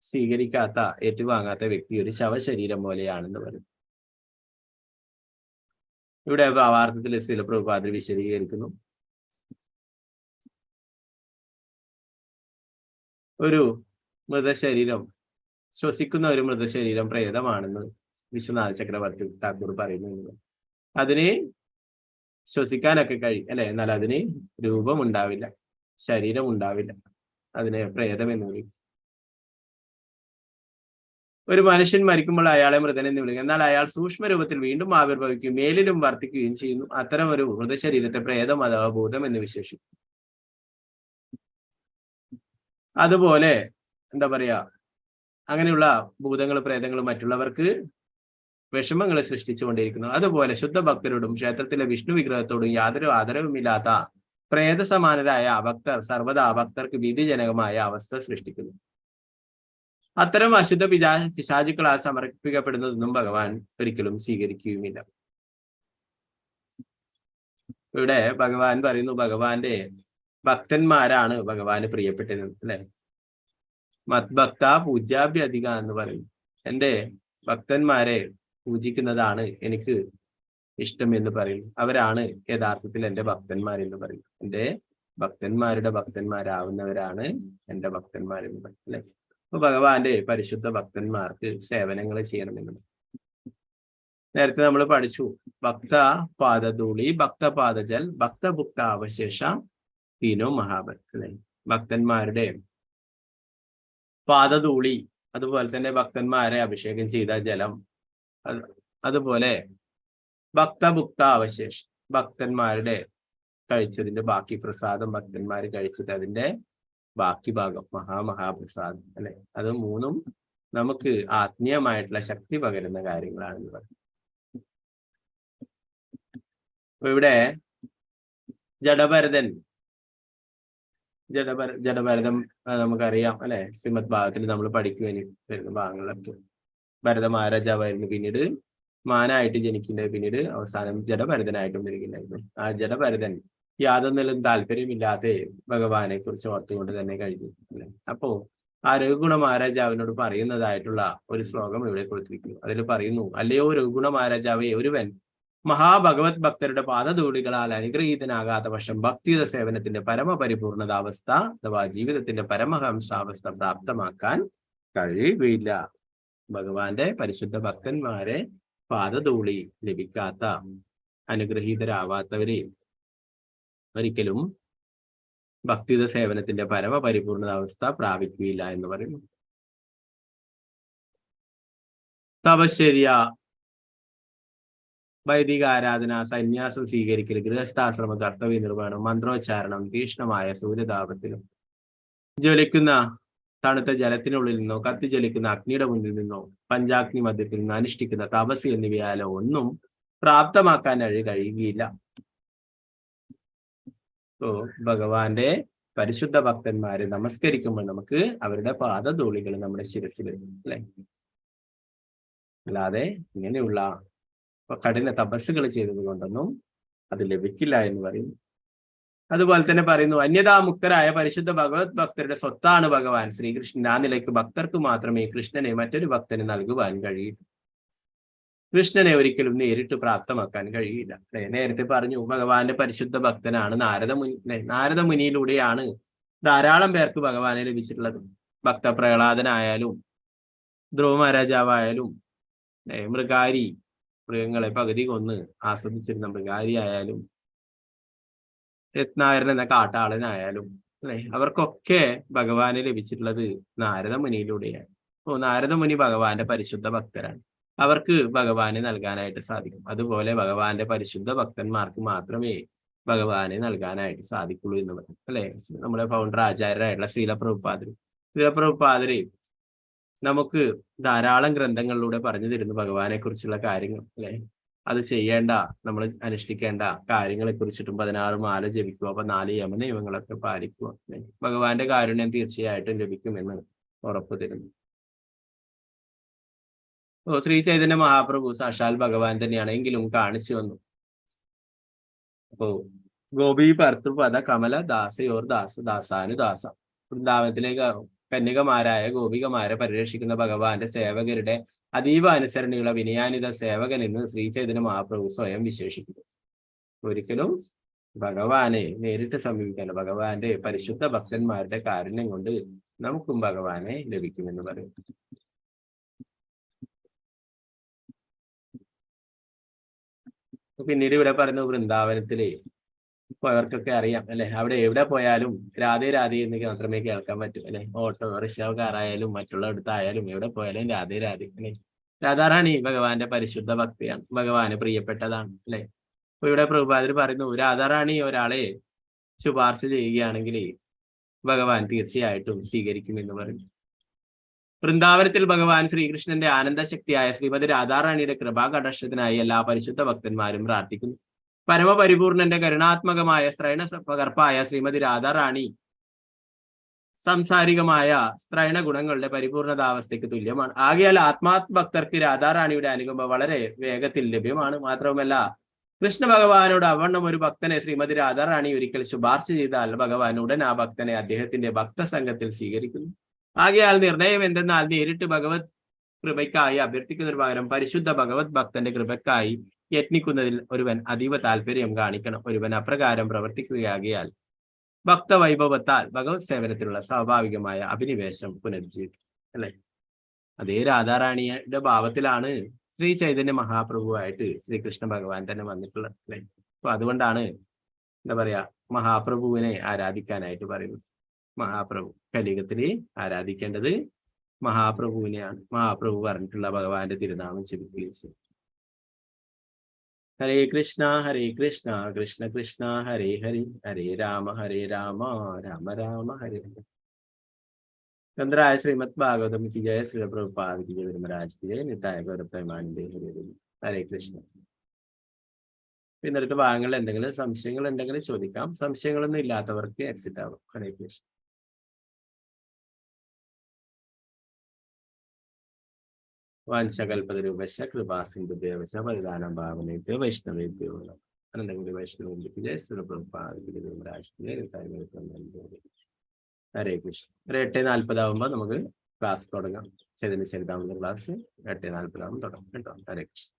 സ്വീകരിക്കാത്ത ഏറ്റുവാങ്ങാത്ത വ്യക്തി ഒരു ശവശരീരം പോലെയാണെന്ന് പറയും. ഇവിടെ ഭാവാർത്ഥത്തിൽ ശ്രീല പ്രഭുപാദർ വിശദീകരിക്കുന്നു. ഒരു മൃതശരീരം ശ്വസിക്കുന്ന ഒരു മൃതശരീരം പ്രേതമാണെന്ന് വിശ്വനാഥ ചക്രവർത്തി ടാഗോർ പറയുന്നു. അതിന് ശ്വസിക്കാനൊക്കെ കഴിയും അല്ലെ, എന്നാൽ അതിന് രൂപമുണ്ടാവില്ല, ശരീരം ഉണ്ടാവില്ല. അതിനെ പ്രേതം എന്ന് വിളിക്കും. ഒരു മനുഷ്യൻ മരിക്കുമ്പോൾ അയാളെ മൃതൻ എന്ന് വിളിക്കും. എന്നാൽ അയാൾ സൂക്ഷ്മ രൂപത്തിൽ വീണ്ടും ആവിർഭവിക്കുകയും മേലിലും വർദ്ധിക്കുകയും ചെയ്യുന്നു. അത്തരം ഒരു മൃതശരീരത്തെ പ്രേതം അഥവാ ഭൂതം എന്ന് വിശേഷിക്കും. അതുപോലെ എന്താ പറയാ, അങ്ങനെയുള്ള ഭൂതങ്ങൾ പ്രേതങ്ങൾ മറ്റുള്ളവർക്ക് വിഷമങ്ങൾ സൃഷ്ടിച്ചുകൊണ്ടിരിക്കുന്നു. അതുപോലെ ശുദ്ധഭക്തരോടും ക്ഷേത്രത്തിലെ വിഷ്ണു വിഗ്രഹത്തോടും യാതൊരു ആദരവുമില്ലാത്ത പ്രേത സമാനരായ ഭക്തർ സർവ്വതാ ഭക്തർക്ക് ഭീതിജനകമായ അവസ്ഥ സൃഷ്ടിക്കുന്നു. അത്തരം അശുദ്ധ പിശാചുക്കളാൽ സമർപ്പിക്കപ്പെടുന്നതൊന്നും ഭഗവാൻ ഒരിക്കലും സ്വീകരിക്കുകയുമില്ല. ഇവിടെ ഭഗവാൻ പറയുന്നു, ഭഗവാന്റെ ഭക്തന്മാരാണ് ഭഗവാന് പ്രിയപ്പെട്ടത് അല്ലെ. മത്ഭക്ത പൂജ്യാഭ്യധിക എന്ന് പറയും. എൻ്റെ ഭക്തന്മാരെ പൂജിക്കുന്നതാണ് എനിക്ക് ഇഷ്ടം എന്ന് പറയും. അവരാണ് യഥാർത്ഥത്തിൽ എൻ്റെ ഭക്തന്മാരെന്ന് പറയും. എൻ്റെ ഭക്തന്മാരുടെ ഭക്തന്മാരാവുന്നവരാണ് എൻ്റെ ഭക്തന്മാരെന്ന് പറയും അല്ലെ. അപ്പൊ ഭഗവാന്റെ പരിശുദ്ധ ഭക്തന്മാർക്ക് സേവനങ്ങൾ ചെയ്യണമെന്നുണ്ട്. നേരത്തെ നമ്മൾ പഠിച്ചു, ഭക്ത പാദധൂളി, ഭക്തപാദജൽ, ഭക്തഭുക്ത അവശേഷ തീനോ മഹാഭക്ത അല്ലെ. ഭക്തന്മാരുടെ പാദധൂളി, അതുപോലെ തന്നെ ഭക്തന്മാരെ അഭിഷേകം ചെയ്ത ജലം, അതുപോലെ ഭക്തഭുക്ത അവശേഷം, ഭക്തന്മാരുടെ കഴിച്ചതിന്റെ ബാക്കി പ്രസാദം, ഭക്തന്മാർ കഴിച്ചിട്ട് അതിന്റെ ബാക്കി ഭാഗം മഹാപ്രസാദം അല്ലെ. അത് മൂന്നും നമുക്ക് ആത്മീയമായിട്ടുള്ള ശക്തി പകരുന്ന കാര്യങ്ങളാണെന്ന് പറയും. അപ്പൊ ഇവിടെ ജഡഭരതൻ നമുക്കറിയാം അല്ലെ. ശ്രീമദ് ഭാഗത്തിൽ നമ്മൾ പഠിക്കുവാൻ വരുന്ന ഭാഗങ്ങളിലൊക്കെ ഭരത മഹാരാജാവായിരുന്നു. പിന്നീട് മാനായിട്ട് ജനിക്കുന്നത്, പിന്നീട് അവസാനം ജഡഭരതനായിട്ടും ജനിക്കുന്നുണ്ടായിരുന്നു. ആ ജഡഭരതൻ യാതൊന്നിലും താല്പര്യമില്ലാതെ ഭഗവാനെ കുറിച്ച് ഓർത്തുകൊണ്ട് തന്നെ കഴിഞ്ഞു അല്ലെ. അപ്പോ ആ രഘുഗുണ മഹാരാജാവിനോട് പറയുന്നതായിട്ടുള്ള ഒരു ശ്ലോകം ഇവിടെ കൊടുത്തിരിക്കുന്നു. അതിൽ പറയുന്നു, അല്ലയോ രഘുഗുണ മഹാരാജാവേ, ഒരുവൻ മഹാഭഗവത് ഭക്തരുടെ പാദധൂളികളാൽ അനുഗ്രഹീതനാകാത്ത പക്ഷം ഭക്തിയുടെ സേവനത്തിന്റെ പരമപരിപൂർണതാവസ്ഥ അഥവാ ജീവിതത്തിന്റെ പരമഹംസാവസ്ഥ പ്രാപ്തമാക്കാൻ കഴിയുകയില്ല. ഭഗവാന്റെ പരിശുദ്ധ ഭക്തന്മാരെ പാദധൂളി ലഭിക്കാത്ത, അനുഗ്രഹീതരാവാത്തവരെ ഒരിക്കലും ഭക്തിയുടെ സേവനത്തിന്റെ പരമപരിപൂർണതാവസ്ഥ പ്രാപിക്കുകയില്ല എന്ന് പറയുന്നു. തപശ്ചര്യ, വൈദിക ആരാധന, സന്യാസം സ്വീകരിക്കൽ, ഗൃഹസ്ഥാശ്രമ കർത്തവ്യ നിർവഹണം, മന്ത്രോച്ചാരണം, തീക്ഷ്ണമായ സൂര്യതാപത്തിലും ജ്വലിക്കുന്ന തണുത്ത ജലത്തിനുള്ളിൽ നിന്നോ കത്തിജ്വലിക്കുന്ന അഗ്നിയുടെ മുന്നിൽ നിന്നോ പഞ്ചാഗ്നി മധ്യത്തിൽ നിന്ന് അനുഷ്ഠിക്കുന്ന തപസ് എന്നിവയാലോ ഒന്നും പ്രാപ്തമാക്കാൻ കഴിയുകയില്ല. ഭഗവാന്റെ പരിശുദ്ധ ഭക്തന്മാരെ നമസ്കരിക്കുമ്പോൾ നമുക്ക് അവരുടെ പാദധൂളികൾ നമ്മുടെ ശിരസിൽ അല്ലെ. അല്ലാതെ ഇങ്ങനെയുള്ള കഠിന തപസ്സുകൾ ചെയ്തത് കൊണ്ടൊന്നും അത് ലഭിക്കില്ല എന്ന് പറയുന്നു. അതുപോലെ തന്നെ പറയുന്നു, അന്യതാമുക്തരായ പരിശുദ്ധ ഭഗവത് ഭക്തരുടെ സ്വത്താണ് ഭഗവാൻ ശ്രീകൃഷ്ണൻ. ആ നിലയ്ക്ക് ഭക്തർക്ക് മാത്രമേ കൃഷ്ണനെ മറ്റൊരു ഭക്തന് നൽകുവാൻ കഴിയൂ. കൃഷ്ണനെ ഒരിക്കലും നേരിട്ട് പ്രാപ്തമാക്കാൻ കഴിയില്ല. നേരത്തെ പറഞ്ഞു, ഭഗവാന്റെ പരിശുദ്ധ ഭക്തനാണ് നാരദമുനി. നാരദമുനിയിലൂടെയാണ് ധാരാളം പേർക്ക് ഭഗവാനെ ലഭിച്ചിട്ടുള്ളത്. ഭക്തപ്രഹ്ലാദനായാലും ധ്രുവ മഹാരാജാവായാലും മൃഗാരി, മൃഗങ്ങളെ പകുതി കൊന്ന് ആസ്വദിച്ചിരുന്ന മൃഗാരി ആയാലും രത്നാകരൻ എന്ന കാട്ടാളനായാലും അല്ലെ, അവർക്കൊക്കെ ഭഗവാനെ ലഭിച്ചിട്ടുള്ളത് നാരദമുനിയിലൂടെയാണ്. നാരദമുനി ഭഗവാന്റെ പരിശുദ്ധ ഭക്തരാണ്. അവർക്ക് ഭഗവാനെ നൽകാനായിട്ട് സാധിക്കും. അതുപോലെ ഭഗവാന്റെ പരിശുദ്ധ ഭക്തന്മാർക്ക് മാത്രമേ ഭഗവാനെ നൽകാനായിട്ട് സാധിക്കുള്ളൂ എന്ന് പറയും അല്ലെ. നമ്മുടെ ഫൗണ്ടർ ആചാര്യരായിട്ടുള്ള ശ്രീലപ്രഭുപാദരെ നമുക്ക് ധാരാളം ഗ്രന്ഥങ്ങളിലൂടെ പറഞ്ഞു തരുന്നു ഭഗവാനെ കുറിച്ചുള്ള കാര്യങ്ങൾ അല്ലെ. അത് ചെയ്യേണ്ട, നമ്മൾ അനുഷ്ഠിക്കേണ്ട കാര്യങ്ങളെ കുറിച്ചിട്ടും 16 മാല ജപിക്കുക, അപ്പൊ 4 യമനിയമങ്ങളൊക്കെ പാലിക്കുക. ഭഗവാന്റെ കാരുണ്യം തീർച്ചയായിട്ടും ലഭിക്കുമെന്ന് ഉറപ്പു തരുന്നു. ശ്രീ ചൈതന്യ മഹാപ്രഭു സാക്ഷാൽ ഭഗവാൻ തന്നെയാണ്, എങ്കിലും കാണിച്ചു വന്നു. അപ്പോ ഗോപി ഭർത്തൃപദ കമല ദാസയോർ ദാസാനുദാസ, വൃന്ദാവനത്തിലേക്ക് കന്യകമാരായ ഗോപികമാരെ പരിരക്ഷിക്കുന്ന ഭഗവാന്റെ സേവകരുടെ അതീവ അനുസരണയുള്ള വിനയാനിത സേവകൻ എന്ന് ശ്രീ ചൈതന്യ മഹാപ്രഭു സ്വയം വിശേഷിക്കുന്നു. ഒരിക്കലും ഭഗവാനെ നേരിട്ട് സമീപിക്കാൻ, ഭഗവാന്റെ പരിശുദ്ധ ഭക്തന്മാരുടെ കാരുണ്യം കൊണ്ട് നമുക്കും ഭഗവാനെ ലഭിക്കുമെന്ന് പറയും. പിന്നീട് ഇവിടെ പറയുന്നു, വൃന്ദാവനത്തിലെ പോയവർക്കൊക്കെ അറിയാം അല്ലെ, അവിടെ എവിടെ പോയാലും രാധേ രാധേ എന്ന് മാത്രമേ കേൾക്കാൻ പറ്റൂ അല്ലെ. ഓട്ടോ റിക്ഷ കാറായാലും മറ്റുള്ളടത്തായാലും എവിടെ പോയാലും രാധേ രാധേ അല്ലെ. രാധാറാണി ഭഗവാന്റെ പരിശുദ്ധ ഭക്തിയാണ്, ഭഗവാന് പ്രിയപ്പെട്ടതാണ് അല്ലെ. അപ്പൊ ഇവിടെ പ്രഭുപാദർ പറയുന്നു, രാധാറാണി ഒരാളെ ശുപാർശ ചെയ്യുകയാണെങ്കിൽ ഭഗവാൻ തീർച്ചയായിട്ടും സ്വീകരിക്കുമെന്ന് പറഞ്ഞു. വൃന്ദാവനത്തിൽ ഭഗവാൻ ശ്രീകൃഷ്ണന്റെ ആനന്ദശക്തിയായ ശ്രീമതി രാധാറാണിയുടെ കൃപാകടാക്ഷത്തിനായി എല്ലാ പരിശുദ്ധ ഭക്തന്മാരും പ്രാർത്ഥിക്കുന്നു. പരമപരിപൂർണന്റെ കരുണാത്മകമായ ശ്രയണ പകർപ്പായ ശ്രീമതി രാധാറാണി സംസാരികമായ സ്ത്രൈണ ഗുണങ്ങളുടെ പരിപൂർണതാവസ്ഥയ്ക്ക് തുല്യമാണ്. ആകയാൽ ആത്മാത്മഭക്തർക്ക് രാധാറാണിയുടെ അനുകമ്പ വളരെ വേഗത്തിൽ ലഭ്യമാണ്. മാത്രവുമല്ല കൃഷ്ണ ഭഗവാനോട് അവണ്ണം ഒരു ഭക്തനെ ശ്രീമതി രാധാറാണി ഒരിക്കൽ ശുപാർശ ചെയ്താൽ ഭഗവാൻ ഉടൻ ആ ഭക്തനെ അദ്ദേഹത്തിന്റെ ഭക്തസംഘത്തിൽ സ്വീകരിക്കുന്നു. ആകയാൽ നിർണയം എന്തെന്നാൽ നേരിട്ട് ഭഗവത് കൃപയ്ക്കായി അഭ്യർത്ഥിക്കുന്നതിന് പകരം പരിശുദ്ധ ഭഗവത് ഭക്തന്റെ കൃപയ്ക്കായി യത്നിക്കുന്നതിൽ ഒരുവൻ അതീവ താല്പര്യം കാണിക്കണം. ഒരുവൻ അപ്രകാരം പ്രവർത്തിക്കുകയാകിയാൽ ഭക്തവൈഭവത്താൽ ഭഗവത് സേവനത്തിലുള്ള സ്വാഭാവികമായ അഭിനിവേശം പുനരുജ്ജീവിക്കും. അല്ലെ? അതേ രാധാറാണിയുടെ ഭാവത്തിലാണ് ശ്രീ ചൈതന്യ മഹാപ്രഭുവായിട്ട് ശ്രീകൃഷ്ണ ഭഗവാൻ തന്നെ വന്നിട്ടുള്ളത്. അല്ലെ? അപ്പൊ അതുകൊണ്ടാണ് എന്താ പറയാ മഹാപ്രഭുവിനെ ആരാധിക്കാനായിട്ട് പറയുന്നത്. മഹാപ്രഭു കലിയുഗത്തില് ആരാധിക്കേണ്ടത് മഹാപ്രഭുവിനെയാണ്. മഹാപ്രഭു പറഞ്ഞിട്ടുള്ള ഭഗവാന്റെ തിരുനാമം ജപിക്കുകയും ചെയ്യും. ഹരേ കൃഷ്ണ കൃഷ്ണ കൃഷ്ണ ഹരേ ഹരി ഹരേ രാമ രാമ രാമ ഹരേ ഹരി. ചന്ദ്രായ ശ്രീമദ് ഭാഗവതം की जय, श्री प्रभुपाद की जय, धर्मराज की जय, निताय गौर പ്രേമാനന്ദേ ഹരേ ഹരി. ഹരേ കൃഷ്ണ. ഇന്നത്തെ ഭാഗങ്ങളിൽ എന്തെങ്കിലും സംശയങ്ങൾ ഉണ്ടെങ്കിൽ ചോദിക്കാം. സംശയങ്ങളൊന്നും ഇല്ലാത്തവർക്ക് എക്സിറ്റ് ആവും. ഹരേ കൃഷ്ണ. വാഞ്ചകൽപതരൂപശ്ച കൃപാസിന്ധുഭ്യവച പതിദാനം ഭാവനേഭ്യോ വൈഷ്ണവേഭ്യോ നമഃ. അനന്തഗുരു വൈഷ്ണവേഭ്യോ ജയ, ശ്രീ പ്രഭുപാദ की जय, धर्मराज की जय, निताय गौर പ്രേമാനന്ദേ ഹരേ. ഹരേ കൃഷ്ണ. 8:40 ആവുമ്പോൾ നമുക്ക് ക്ലാസ് തുടങ്ങാം. ചൈതന്യ ചരിതാമൃത ക്ലാസ് 8:40 തുടങ്ങും കേട്ടോ. ഹരേ കൃഷ്ണ.